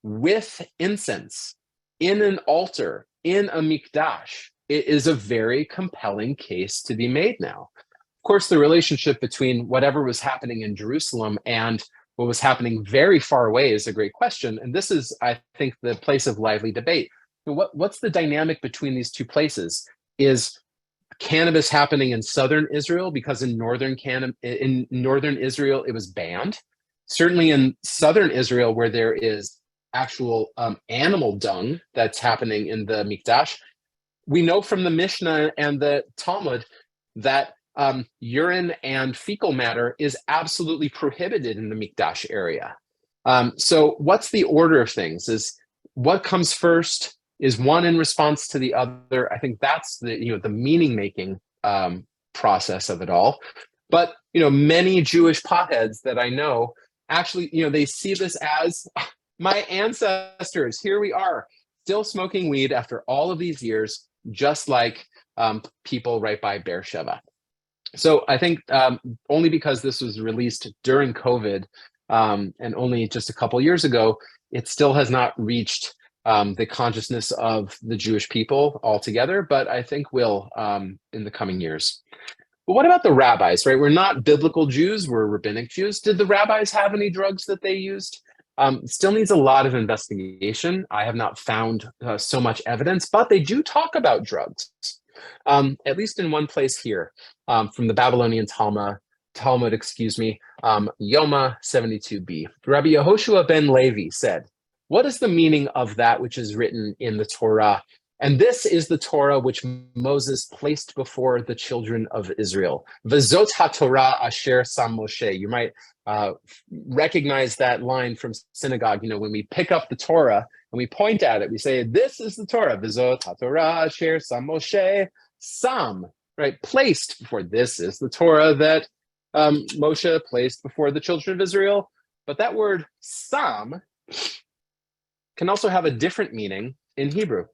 with incense in an altar, in a mikdash. It is a very compelling case to be made now. Of course, the relationship between whatever was happening in Jerusalem and what was happening very far away is a great question. And this is, I think, the place of lively debate. What's the dynamic between these two places? Is cannabis happening in southern Israel because in northern Israel it was banned? Certainly in southern Israel, where there is actual animal dung that's happening in the Mikdash, we know from the Mishnah and the Talmud that urine and fecal matter is absolutely prohibited in the Mikdash area. So what's the order of things? Is what comes first? Is one in response to the other? I think that's the meaning-making process of it all. But many Jewish potheads that I know actually, they see this as My ancestors, here we are, still smoking weed after all of these years, just like people right by Beersheba. So I think only because this was released during COVID and only just a couple years ago, it still has not reached the consciousness of the Jewish people altogether, but I think will in the coming years. But what about the rabbis, right? We're not biblical Jews, we're rabbinic Jews. Did the rabbis have any drugs that they used? Still needs a lot of investigation. I have not found so much evidence, but they do talk about drugs, at least in one place here, from the Babylonian Talmud, Yoma 72b. Rabbi Yehoshua ben Levi said, "What is the meaning of that which is written in the Torah? And this is the Torah which Moses placed before the children of Israel. V'zot haTorah asher sam Moshe." You might recognize that line from synagogue. You know, when we pick up the Torah and we point at it, we say, "This is the Torah. V'zot haTorah asher sam Moshe sam." Right, placed before. This is the Torah that Moshe placed before the children of Israel. But that word sam can also have a different meaning in Hebrew.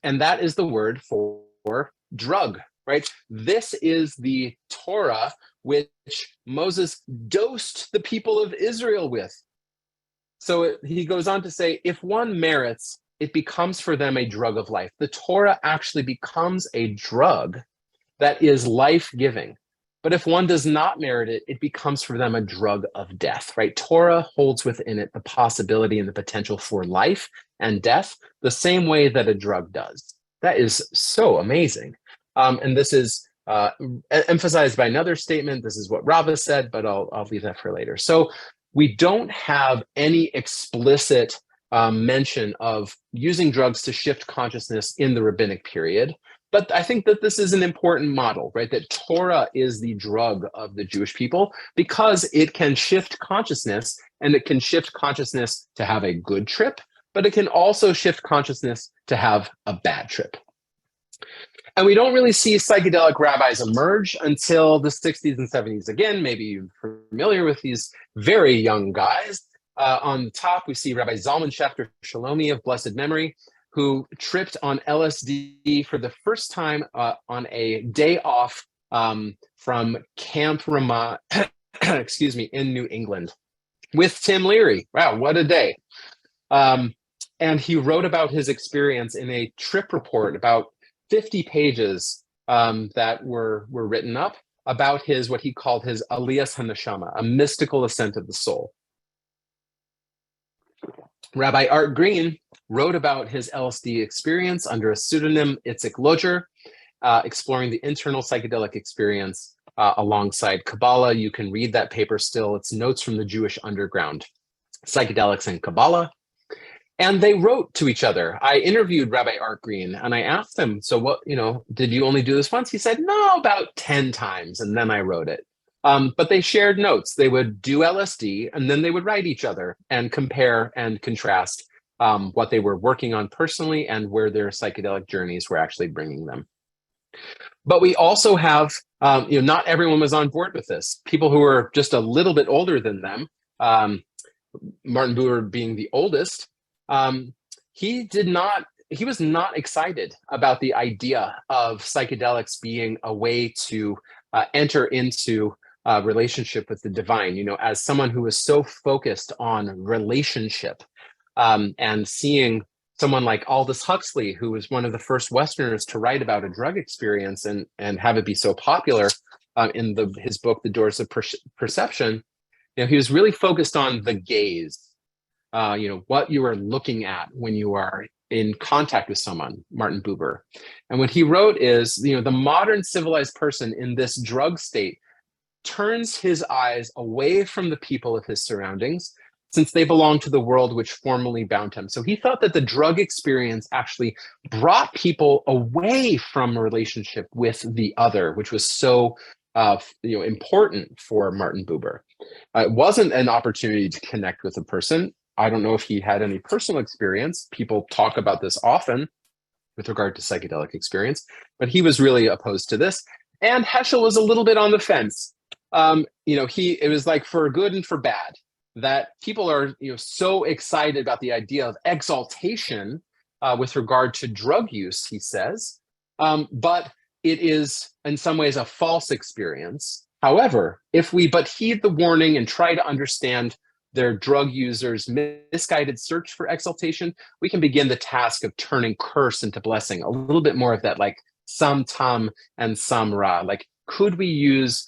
And that is the word for drug, right? This is the Torah which Moses dosed the people of Israel with. So he goes on to say, if one merits, it becomes for them a drug of life. The Torah actually becomes a drug that is life-giving. But if one does not merit it, it becomes for them a drug of death, right? Torah holds within it the possibility and the potential for life and death the same way that a drug does. That is so amazing. And this is emphasized by another statement. This is what Rabbi said, but I'll leave that for later. So we don't have any explicit mention of using drugs to shift consciousness in the rabbinic period. But I think that this is an important model, right? That Torah is the drug of the Jewish people because it can shift consciousness, and it can shift consciousness to have a good trip, but it can also shift consciousness to have a bad trip. And we don't really see psychedelic rabbis emerge until the 60s and 70s. Again, maybe you're familiar with these very young guys. On the top, we see Rabbi Zalman Schachter Shalomi of blessed memory, who tripped on LSD for the first time on a day off from Camp Ramah, in New England, with Tim Leary. Wow, what a day. And he wrote about his experience in a trip report, about 50 pages that were written up about his, what he called his Aliyas HaNeshama, a mystical ascent of the soul. Rabbi Art Green wrote about his LSD experience under a pseudonym, Itzik Lodger, exploring the internal psychedelic experience alongside Kabbalah. You can read that paper still. It's Notes from the Jewish Underground, Psychedelics and Kabbalah. And they wrote to each other. I interviewed Rabbi Art Green and I asked him, so what, did you only do this once? He said, no, about 10 times. And then I wrote it. But they shared notes. They would do LSD and then they would write each other and compare and contrast what they were working on personally and where their psychedelic journeys were actually bringing them. But we also have, not everyone was on board with this. People who were just a little bit older than them, Martin Buber being the oldest, he was not excited about the idea of psychedelics being a way to enter into a relationship with the divine. As someone who was so focused on relationship, and seeing someone like Aldous Huxley, who was one of the first Westerners to write about a drug experience and have it be so popular in his book, The Doors of Perception, he was really focused on the gaze, what you are looking at when you are in contact with someone, Martin Buber. And what he wrote is, the modern civilized person in this drug state turns his eyes away from the people of his surroundings, since they belong to the world which formerly bound him. So he thought that the drug experience actually brought people away from a relationship with the other, which was so important for Martin Buber. It wasn't an opportunity to connect with a person. I don't know if he had any personal experience. People talk about this often with regard to psychedelic experience, but he was really opposed to this. And Heschel was a little bit on the fence. It was like for good and for bad. that people are so excited about the idea of exaltation with regard to drug use, he says, but it is in some ways a false experience. However, if we but heed the warning and try to understand their drug users' misguided search for exaltation, we can begin the task of turning curse into blessing. A little bit more of that, like some tam and some ra. Like, could we use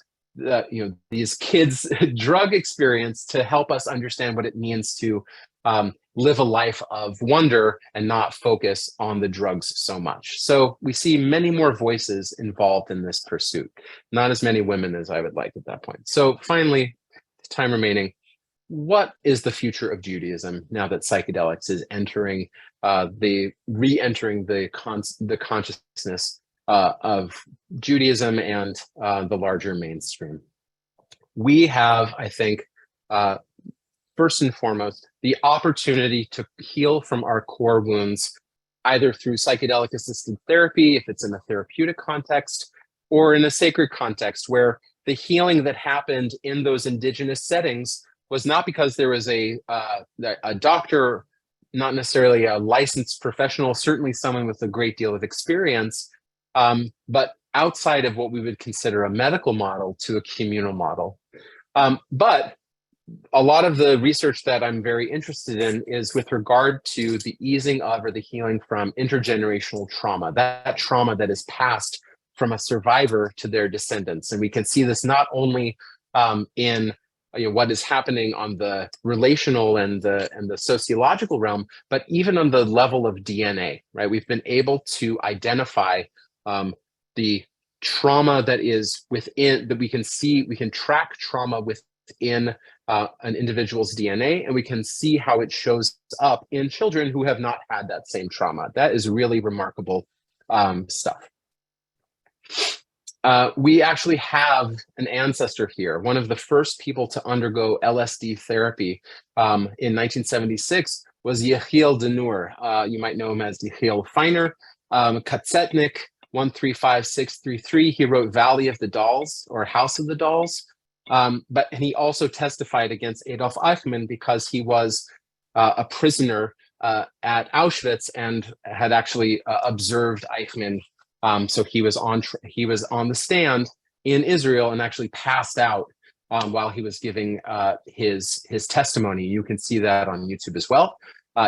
these kids' drug experience to help us understand what it means to live a life of wonder and not focus on the drugs so much? So we see many more voices involved in this pursuit, not as many women as I would like at that point. So finally, time remaining, what is the future of Judaism now that psychedelics is re-entering the consciousness of Judaism and the larger mainstream? We have, I think, first and foremost, the opportunity to heal from our core wounds, either through psychedelic-assisted therapy, if it's in a therapeutic context, or in a sacred context, where the healing that happened in those indigenous settings was not because there was a doctor, not necessarily a licensed professional, certainly someone with a great deal of experience, but outside of what we would consider a medical model to a communal model. But a lot of the research that I'm very interested in is with regard to the easing of or the healing from intergenerational trauma, that trauma that is passed from a survivor to their descendants. And we can see this not only in what is happening on the relational and the sociological realm, but even on the level of DNA, right? We've been able to identify the trauma that is within, that we can track trauma within an individual's DNA, and we can see how it shows up in children who have not had that same trauma. That is really remarkable stuff. We actually have an ancestor here. One of the first people to undergo LSD therapy in 1976 was Yehiel De Noor. You might know him as Yehiel Feiner, Katsetnik 135633. He wrote Valley of the Dolls or House of the Dolls. And he also testified against Adolf Eichmann because he was a prisoner at Auschwitz and had actually observed Eichmann. So he was on the stand in Israel and actually passed out while he was giving his testimony. You can see that on YouTube as well.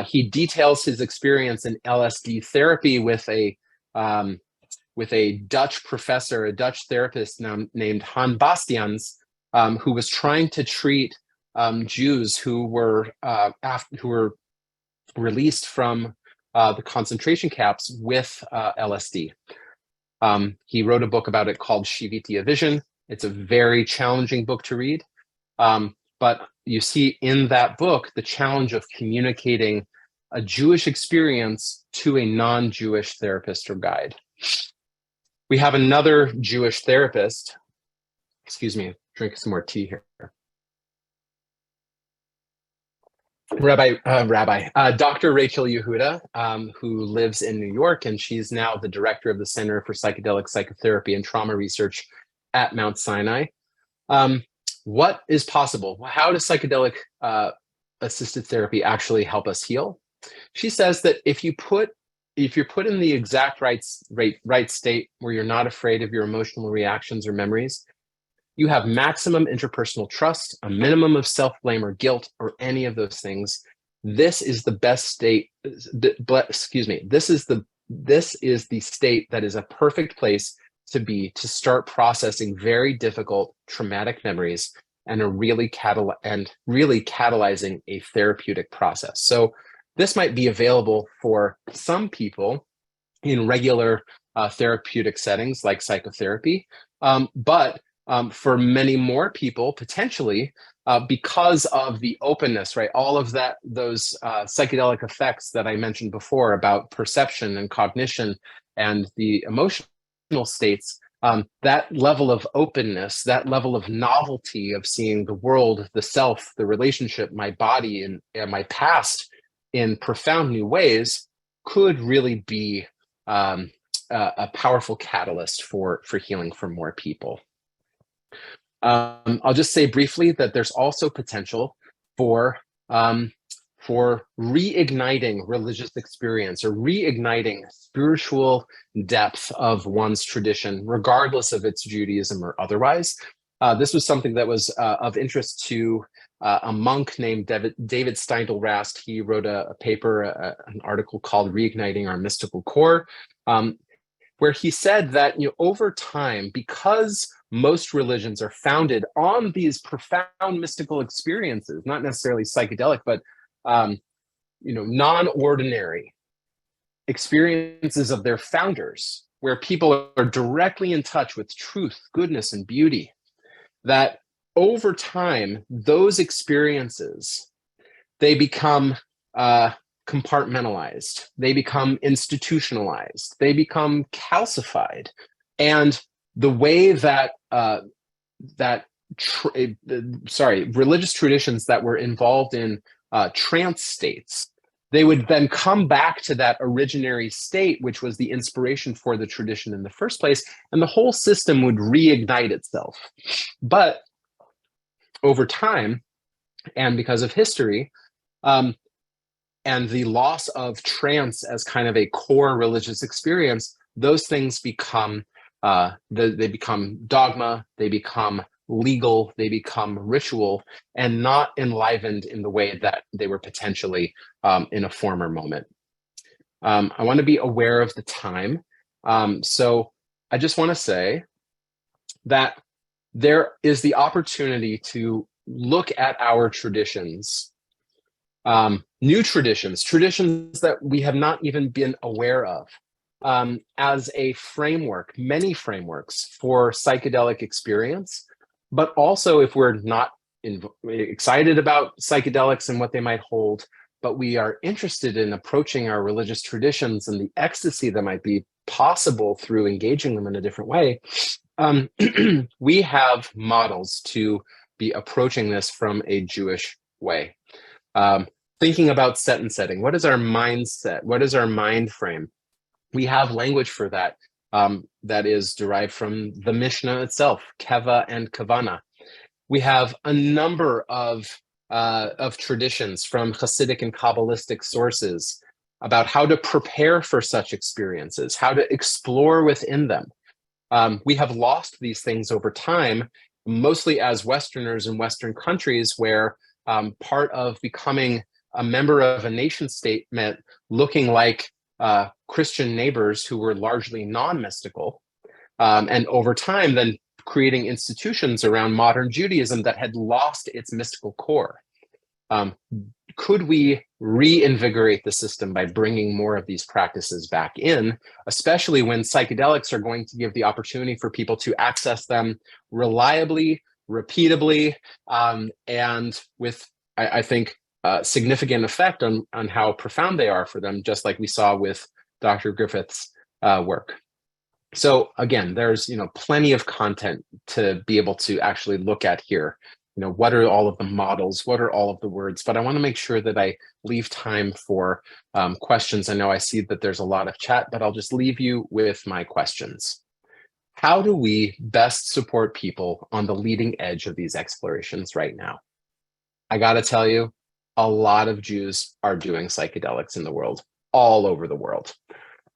He details his experience in LSD therapy with a Dutch professor, a Dutch therapist named Han Bastians, who was trying to treat Jews who were released from the concentration camps with LSD. He wrote a book about it called Shiviti, a Vision. It's a very challenging book to read, but you see in that book the challenge of communicating a Jewish experience to a non-Jewish therapist or guide. We have another Jewish therapist. Excuse me, drink some more tea here. Dr. Rachel Yehuda, who lives in New York, and she's now the director of the Center for Psychedelic Psychotherapy and Trauma Research at Mount Sinai. What is possible? How does psychedelic assisted therapy actually help us heal? She says that if you're put in the exact right state where you're not afraid of your emotional reactions or memories, you have maximum interpersonal trust, a minimum of self-blame or guilt, or any of those things. This is the best state. This is the state that is a perfect place to be to start processing very difficult traumatic memories and really catalyzing a therapeutic process. So this might be available for some people in regular therapeutic settings like psychotherapy, but for many more people, potentially, because of the openness, right? All of those psychedelic effects that I mentioned before about perception and cognition and the emotional states, that level of openness, that level of novelty of seeing the world, the self, the relationship, my body, and my past in profound new ways could really be a powerful catalyst for healing for more people. I'll just say briefly that there's also potential for reigniting religious experience or reigniting spiritual depth of one's tradition, regardless of its Judaism or otherwise. This was something that was of interest to a monk named David Steindl-Rast. He wrote a paper, an article called Reigniting Our Mystical Core, where he said that over time, because most religions are founded on these profound mystical experiences, not necessarily psychedelic, but non-ordinary experiences of their founders, where people are directly in touch with truth, goodness, and beauty, that over time, those experiences, they become compartmentalized, they become institutionalized, they become calcified. And the way that religious traditions that were involved in trance states, they would then come back to that originary state, which was the inspiration for the tradition in the first place, and the whole system would reignite itself. But over time, and because of history, and the loss of trance as kind of a core religious experience, those things become they become dogma, they become legal, they become ritual, and not enlivened in the way that they were potentially in a former moment. I want to be aware of the time. So I just want to say that there is the opportunity to look at our traditions, new traditions that we have not even been aware of, as a framework, many frameworks for psychedelic experience. But also, if we're not excited about psychedelics and what they might hold, but we are interested in approaching our religious traditions and the ecstasy that might be possible through engaging them in a different way, we have models to be approaching this from a Jewish way. Thinking about set and setting. What is our mindset? What is our mind frame? We have language for that. That is derived from the Mishnah itself, keva and kavana. We have a number of traditions from Hasidic and Kabbalistic sources about how to prepare for such experiences, how to explore within them. We have lost these things over time, mostly as Westerners in Western countries, where part of becoming a member of a nation state meant looking like Christian neighbors who were largely non-mystical, and over time then creating institutions around modern Judaism that had lost its mystical core. Could we reinvigorate the system by bringing more of these practices back in, especially when psychedelics are going to give the opportunity for people to access them reliably, repeatably, and with, I think, significant effect on how profound they are for them, just like we saw with Dr. Griffith's work. So again, there's plenty of content to be able to actually look at here. What are all of the models? What are all of the words? But I want to make sure that I leave time for questions. I know I see that there's a lot of chat, but I'll just leave you with my questions. How do we best support people on the leading edge of these explorations right now? I got to tell you, a lot of Jews are doing psychedelics in the world, all over the world.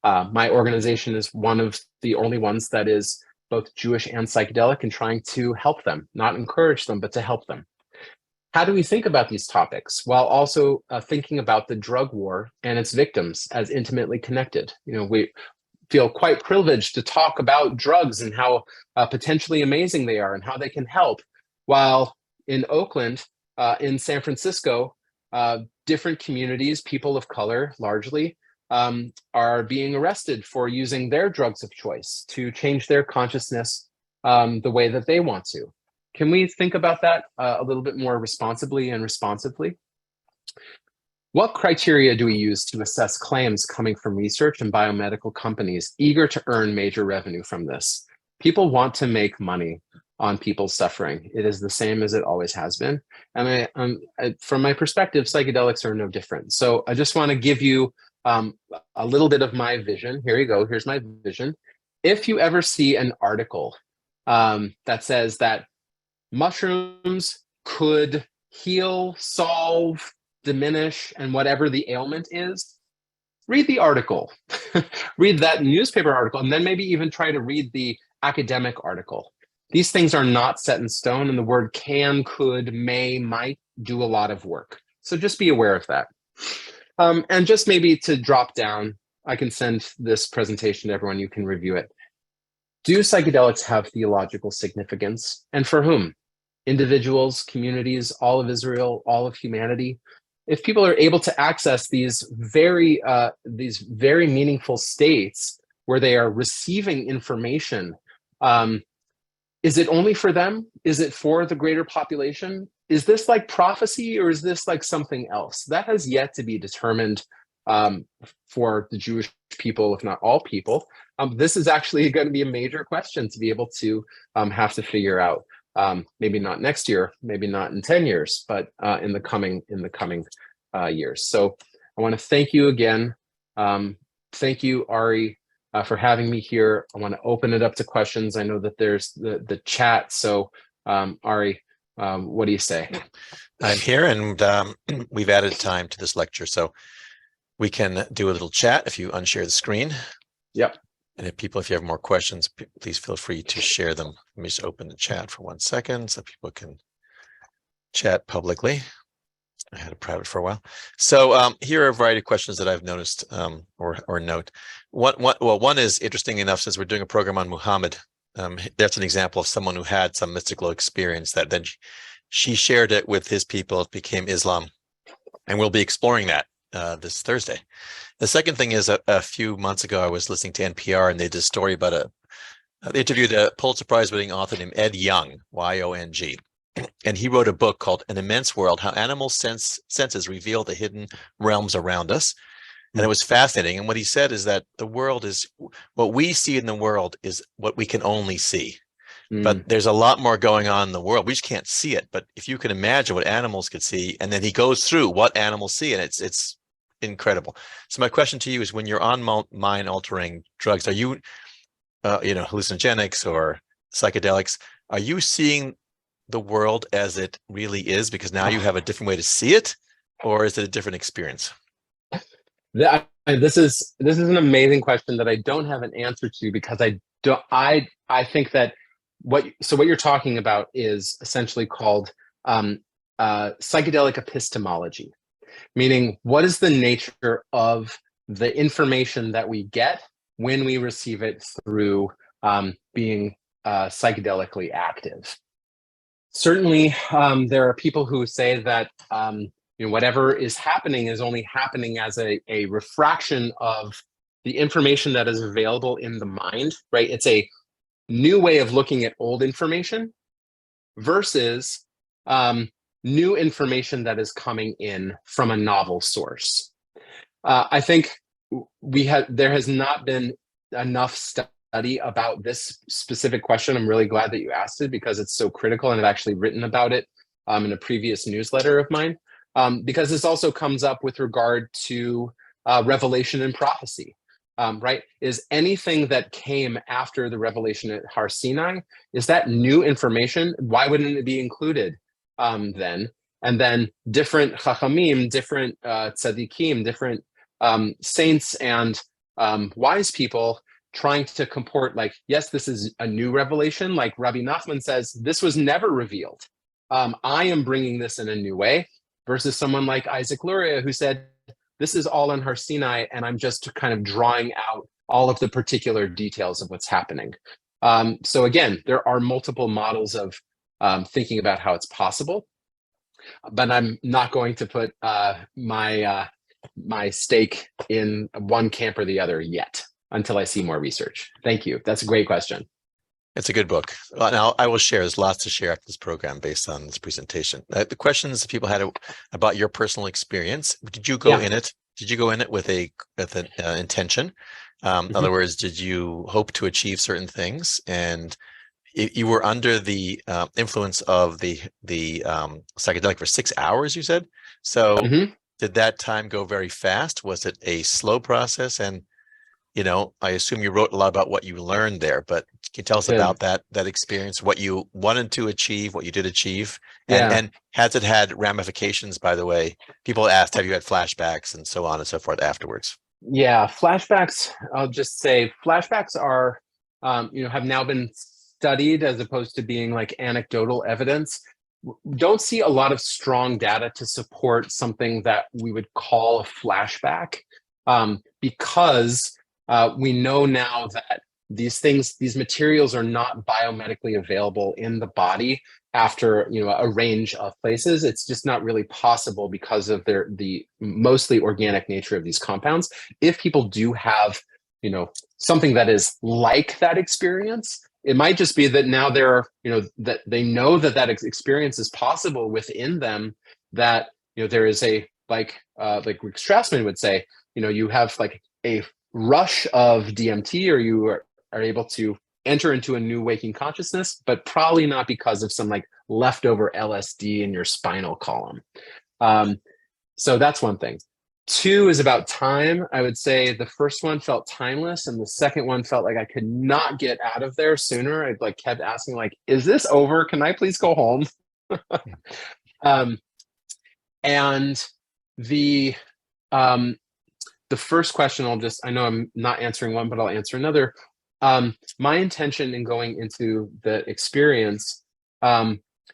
My organization is one of the only ones that is both Jewish and psychedelic, and trying to help them, not encourage them, but to help them. How do we think about these topics while also thinking about the drug war and its victims as intimately connected? We feel quite privileged to talk about drugs and how potentially amazing they are and how they can help, while in Oakland, in San Francisco, different communities, people of color largely, are being arrested for using their drugs of choice to change their consciousness the way that they want to. Can we think about that a little bit more responsibly and responsively? What criteria do we use to assess claims coming from research and biomedical companies eager to earn major revenue from this? People want to make money on people's suffering. It is the same as it always has been. And from my perspective, psychedelics are no different. So I just want to give you a little bit of my vision. Here you go. Here's my vision. If you ever see an article that says that mushrooms could heal, solve, diminish, and whatever the ailment is, read the article, read that newspaper article, and then maybe even try to read the academic article. These things are not set in stone, and the word can, could, may, might do a lot of work. So just be aware of that. And just maybe to drop down, I can send this presentation to everyone. You can review it. Do psychedelics have theological significance? And for whom? Individuals, communities, all of Israel, all of humanity. If people are able to access these very meaningful states where they are receiving information, is it only for them? Is it for the greater population? Is this like prophecy, or is this like something else? That has yet to be determined for the Jewish people, if not all people. This is actually going to be a major question to be able to have to figure out. Maybe not next year, maybe not in 10 years, but in the coming years. So I want to thank you again. Thank you, Ari, for having me here. I want to open it up to questions. I know that there's the chat. So Ari, what do you say? I'm here, and we've added time to this lecture, so we can do a little chat if you unshare the screen. Yep. And if you have more questions, please feel free to share them. Let me just open the chat for 1 second so people can chat publicly. I had it private for a while. So here are a variety of questions that I've noticed or note. One is interesting enough, since we're doing a program on Muhammad. That's an example of someone who had some mystical experience that then she shared it with his people. It became Islam. And we'll be exploring that this Thursday. The second thing is a few months ago, I was listening to NPR, and they did a story about they interviewed a Pulitzer Prize winning author named Ed Young, Y-O-N-G. And he wrote a book called An Immense World, How Animal Senses Reveal the Hidden Realms Around Us. And it was fascinating. And what he said is that the world is, what we see in the world is what we can only see. But there's a lot more going on in the world. We just can't see it. But if you can imagine what animals could see, and then he goes through what animals see, and it's incredible. So my question to you is, when you're on mind-altering drugs, are you, hallucinogenics or psychedelics, are you seeing the world as it really is because now you have a different way to see it, or is it a different experience? This is an amazing question that I don't have an answer to, because I think that what you're talking about is essentially called psychedelic epistemology, meaning what is the nature of the information that we get when we receive it through being psychedelically active. Certainly, there are people who say that whatever is happening is only happening as a refraction of the information that is available in the mind, right? It's a new way of looking at old information versus new information that is coming in from a novel source. I think there has not been enough study about this specific question. I'm really glad that you asked it, because it's so critical, and I've actually written about it in a previous newsletter of mine, because this also comes up with regard to revelation and prophecy, right? Is anything that came after the revelation at Har Sinai, is that new information? Why wouldn't it be included then? And then different chachamim, different tzaddikim, different saints and wise people trying to comport, like, yes, this is a new revelation. Like Rabbi Nachman says, this was never revealed. I am bringing this in a new way, versus someone like Isaac Luria, who said, this is all on Har Sinai, and I'm just kind of drawing out all of the particular details of what's happening. So again, there are multiple models of thinking about how it's possible, but I'm not going to put my stake in one camp or the other yet, until I see more research. Thank you. That's a great question. It's a good book. Now, I will share. There's lots to share after this program based on this presentation. The questions that people had about your personal experience, did you go in it? Did you go in it with an intention? In other words, did you hope to achieve certain things? And you were under the influence of the psychedelic for 6 hours, you said? So did that time go very fast? Was it a slow process? And I assume you wrote a lot about what you learned there, but Can you tell us Good. about that experience, what you wanted to achieve, what you did achieve, and Yeah. and has it had ramifications? By the way, people asked, have you had flashbacks and so on and so forth afterwards? Yeah, flashbacks, I'll just say flashbacks are, have now been studied as opposed to being like anecdotal evidence. Don't see a lot of strong data to support something that we would call a flashback, because we know now that these materials are not biomedically available in the body after a range of places. It's just not really possible because of the mostly organic nature of these compounds. If people do have something that is like that experience, it might just be that now that they know that experience is possible within them, that there is a like Rick Strassman would say, you have like a rush of DMT, or you are able to enter into a new waking consciousness, but probably not because of some like leftover LSD in your spinal column. So that's one thing. Two is about time. I would say the first one felt timeless, and the second one felt like I could not get out of there sooner. I like kept asking, like, is this over? Can I please go home? And the first question, I know I'm not answering one, but I'll answer another. My intention in going into the experience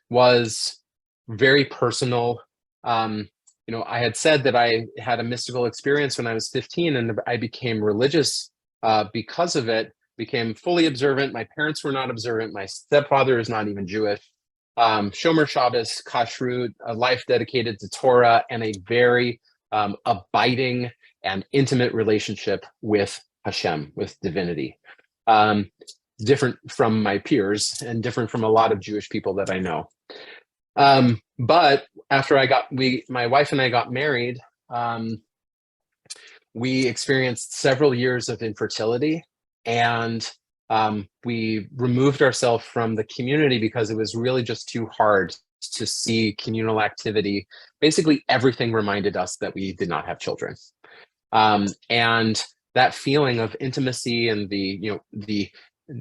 was very personal. I had said that I had a mystical experience when I was 15, and I became religious because of it, became fully observant. My parents were not observant. My stepfather is not even Jewish. Shomer Shabbos, Kashrut, a life dedicated to Torah, and a very abiding and intimate relationship with Hashem, with divinity. Different from my peers and different from a lot of Jewish people that I know. But after my wife and I got married, we experienced several years of infertility, and we removed ourselves from the community because it was really just too hard to see communal activity. Basically, everything reminded us that we did not have children. And that feeling of intimacy and the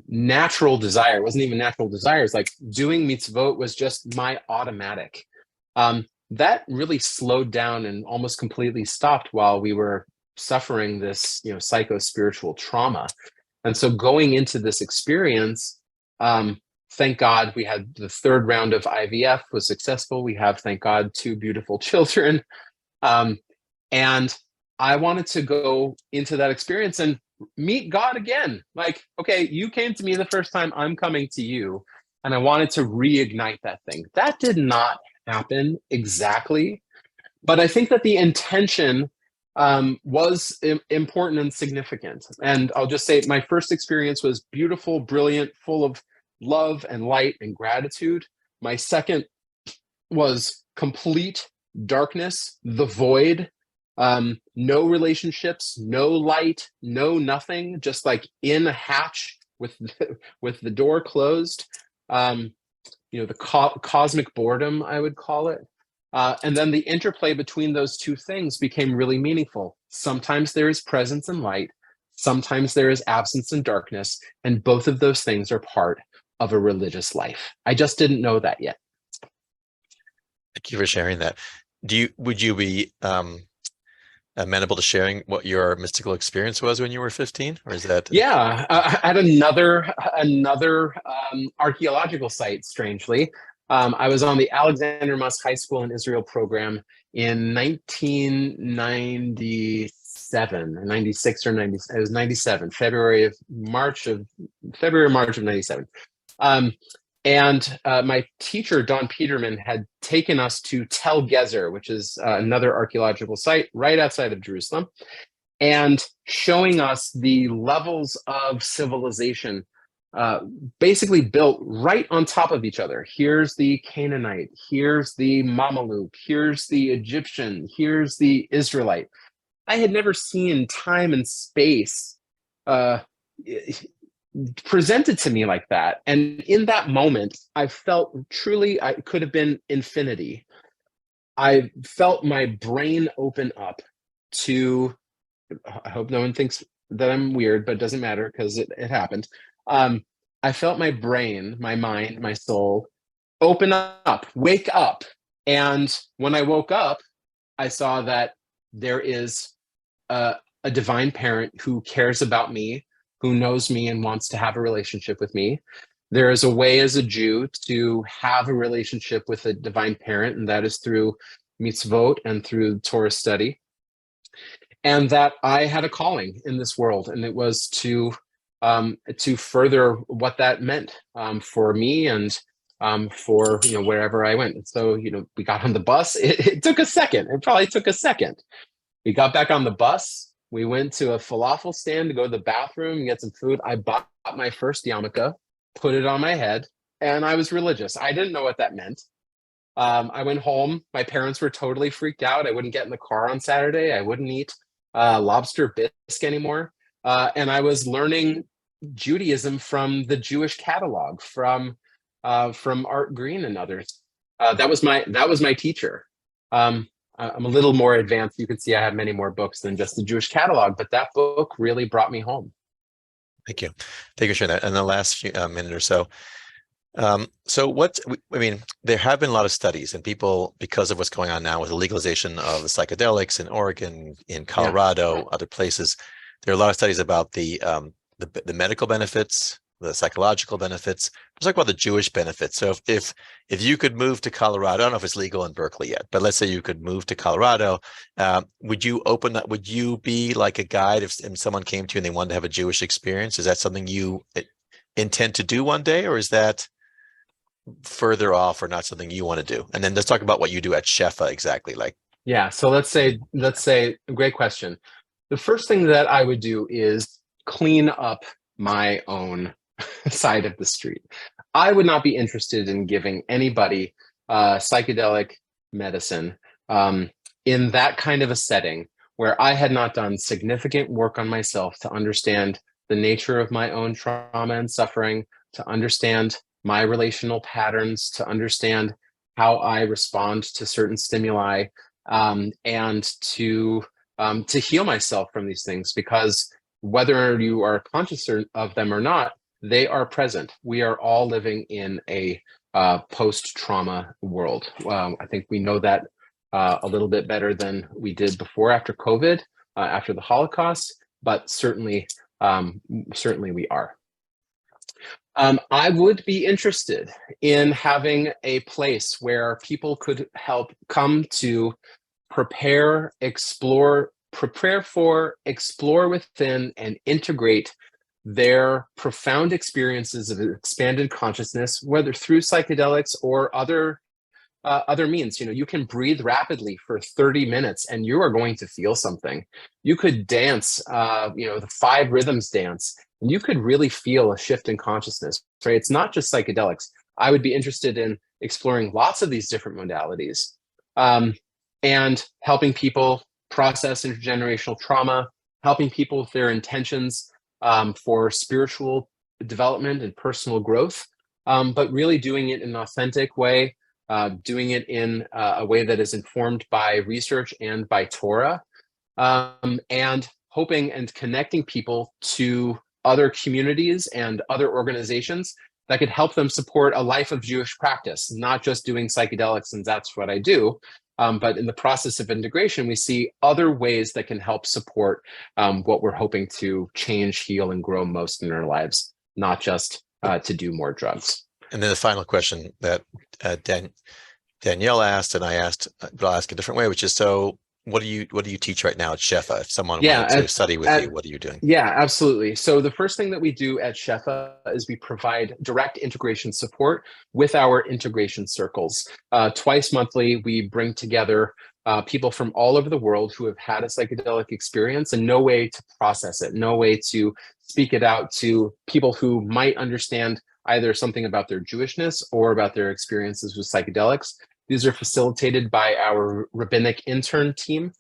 natural desire, wasn't even natural desire. It's like doing mitzvot was just my automatic. That really slowed down and almost completely stopped while we were suffering this, psycho-spiritual trauma. And so going into this experience, thank God we had the third round of IVF was successful. We have, thank God, 2 beautiful children. And I wanted to go into that experience and meet God again. Like, okay, you came to me the first time, I'm coming to you. And I wanted to reignite that thing. That did not happen exactly, but I think that the intention was important and significant. And I'll just say my first experience was beautiful, brilliant, full of love and light and gratitude. My second was complete darkness, the void. No relationships, no light, no nothing, just like in a hatch with the door closed. The cosmic boredom, I would call it. And then the interplay between those two things became really meaningful. Sometimes there is presence and light, sometimes there is absence and darkness, and both of those things are part of a religious life. I just didn't know that yet. Thank you for sharing that. Would you be amenable to sharing what your mystical experience was when you were 15, or is that? Yeah, at another archaeological site, strangely. I was on the Alexander Muss High School in Israel program in 1997, 96 or 90. It was 97, March of 97. And my teacher, Don Peterman, had taken us to Tel Gezer, which is another archaeological site right outside of Jerusalem, and showing us the levels of civilization basically built right on top of each other. Here's the Canaanite, here's the Mameluke, here's the Egyptian, here's the Israelite. I had never seen time and space presented to me like that. And in that moment, I felt truly I could have been infinity. I felt my brain open up to, I hope no one thinks that I'm weird, but it doesn't matter because it happened. I felt my brain, my mind, my soul open up, wake up. And when I woke up, I saw that there is a divine parent who cares about me, who knows me and wants to have a relationship with me. There is a way as a Jew to have a relationship with a divine parent, and that is through mitzvot and through Torah study. And that I had a calling in this world, and it was to further what that meant for me and for wherever I went. And so we got on the bus. It took a second. It probably took a second. We got back on the bus. We went to a falafel stand to go to the bathroom and get some food. I bought my first yarmulke, put it on my head, and I was religious. I didn't know what that meant. I went home. My parents were totally freaked out. I wouldn't get in the car on Saturday. I wouldn't eat lobster bisque anymore. And I was learning Judaism from the Jewish catalog, from Art Green and others. That was my teacher. I'm a little more advanced. You can see I have many more books than just the Jewish catalog, but that book really brought me home. Thank you. Thank you for sharing that. In the last few minute or so, there have been a lot of studies, and people, because of what's going on now with the legalization of the psychedelics in Oregon, in Colorado, other places, there are a lot of studies about the medical benefits, the psychological benefits. Let's talk about the Jewish benefits. So if you could move to Colorado, I don't know if it's legal in Berkeley yet, but let's say you could move to Colorado, would you open up? Would you be like a guide if someone came to you and they wanted to have a Jewish experience? Is that something you intend to do one day, or is that further off or not something you want to do? And then let's talk about what you do at Shefa exactly. So let's say great question. The first thing that I would do is clean up my own side of the street. I would not be interested in giving anybody psychedelic medicine in that kind of a setting where I had not done significant work on myself to understand the nature of my own trauma and suffering, to understand my relational patterns, to understand how I respond to certain stimuli, and to heal myself from these things, because whether you are conscious of them or not, they are present. We are all living in a post-trauma world. I think we know that a little bit better than we did before, after COVID, after the Holocaust, but certainly we are. I would be interested in having a place where people could come to prepare for, explore within, and integrate their profound experiences of expanded consciousness, whether through psychedelics or other means. You can breathe rapidly for 30 minutes and you are going to feel something. You could dance, the 5 rhythms dance, and you could really feel a shift in consciousness, right? It's not just psychedelics. I would be interested in exploring lots of these different modalities, and helping people process intergenerational trauma, helping people with their intentions for spiritual development and personal growth, but really doing it in an authentic way, doing it in a way that is informed by research and by Torah, and hoping and connecting people to other communities and other organizations that could help them support a life of Jewish practice, not just doing psychedelics and that's what I do. But in the process of integration, we see other ways that can help support what we're hoping to change, heal, and grow most in our lives, not just to do more drugs. And then the final question that Danielle asked, and I asked, but I'll ask a different way, which is, so what do you teach right now at Shefa? If someone wanted to study with you, what are you doing? Yeah, absolutely. So the first thing that we do at Shefa is we provide direct integration support with our integration circles. Twice monthly, we bring together people from all over the world who have had a psychedelic experience and no way to process it, no way to speak it out to people who might understand either something about their Jewishness or about their experiences with psychedelics. These are facilitated by our rabbinic intern team,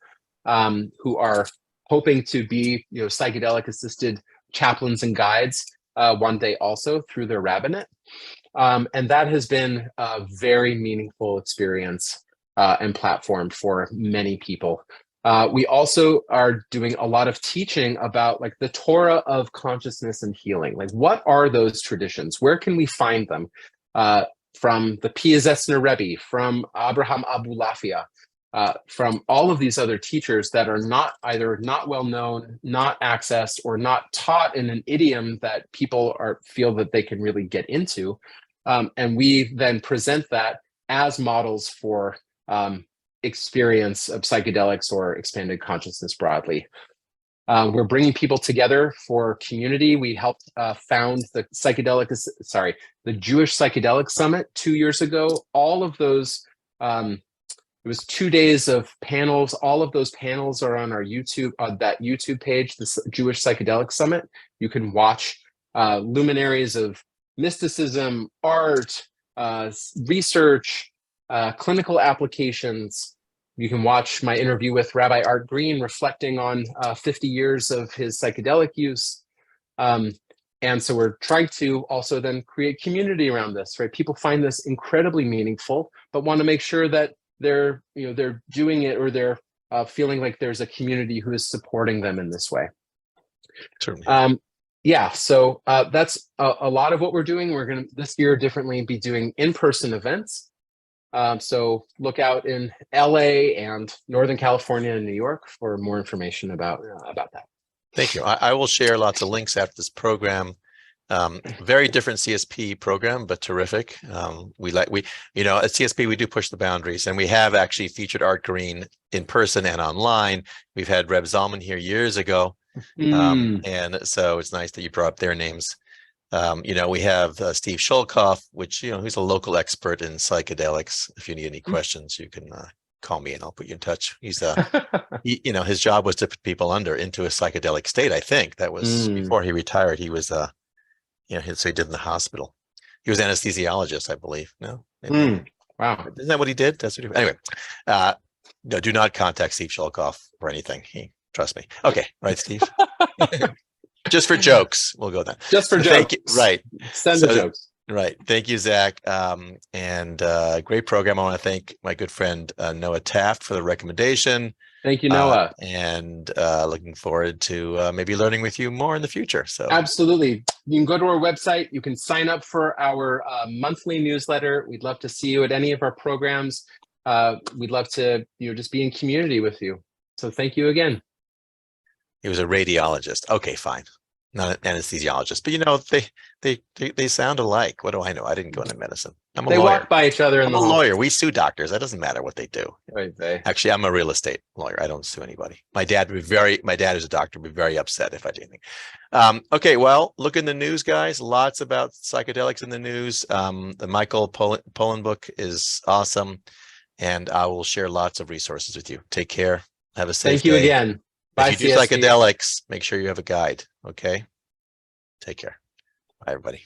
who are hoping to be, psychedelic-assisted chaplains and guides one day also through their rabbinate. And that has been a very meaningful experience and platform for many people. We also are doing a lot of teaching about like the Torah of consciousness and healing. Like, what are those traditions? Where can we find them? From the Piazetzner Rebbe, from Abraham Abulafia, from all of these other teachers that are either not well known, not accessed, or not taught in an idiom that people feel that they can really get into. And we then present that as models for experience of psychedelics or expanded consciousness broadly. We're bringing people together for community. We helped found the Jewish Psychedelic Summit 2 years ago. All of those, it was 2 days of panels. All of those panels are on our YouTube, that YouTube page, the Jewish Psychedelic Summit. You can watch luminaries of mysticism, art, research, clinical applications. You can watch my interview with Rabbi Art Green reflecting on 50 years of his psychedelic use. And so we're trying to also then create community around this, right? People find this incredibly meaningful, but want to make sure that they're doing it, or they're feeling like there's a community who is supporting them in this way. Certainly. Yeah, so that's a lot of what we're doing. We're going to this year differently be doing in-person events. So look out in LA and Northern California and New York for more information about that. Thank you. I will share lots of links after this program. Very different CSP program, but terrific. At CSP, we do push the boundaries, and we have actually featured Art Green in person and online. We've had Reb Zalman here years ago. And so it's nice that you brought up their names. We have Steve Shulkoff, which, who's a local expert in psychedelics. If you need any questions, you can call me and I'll put you in touch. He's his job was to put people into a psychedelic state. I think that was before he retired. He was, so he did in the hospital. He was anesthesiologist, I believe. No? Wow. Isn't that what he did? That's what he, anyway, no, do not contact Steve Shulkoff for anything. Trust me. Okay. Right, Steve? Just for jokes. We'll go then. Just for jokes. Right. Send the jokes. Right. Thank you, Zach. And great program. I want to thank my good friend Noah Taft for the recommendation. Thank you, Noah. And looking forward to maybe learning with you more in the future. So absolutely. You can go to our website. You can sign up for our monthly newsletter. We'd love to see you at any of our programs. We'd love to just be in community with you. So thank you again. He was a radiologist. Okay, fine. Not an anesthesiologist, but they sound alike. What do I know? I didn't go into medicine. I'm a lawyer. They walk by each other. I'm a lawyer. We sue doctors. That doesn't matter what they do. Right. Actually, I'm a real estate lawyer. I don't sue anybody. My dad is a doctor, would be very upset if I did anything. Okay, well, look in the news, guys. Lots about psychedelics in the news. The Michael Pollan book is awesome, and I will share lots of resources with you. Take care. Have a safe day. Thank you again. Bye, if you do psychedelics, make sure you have a guide. Okay. Take care. Bye, everybody.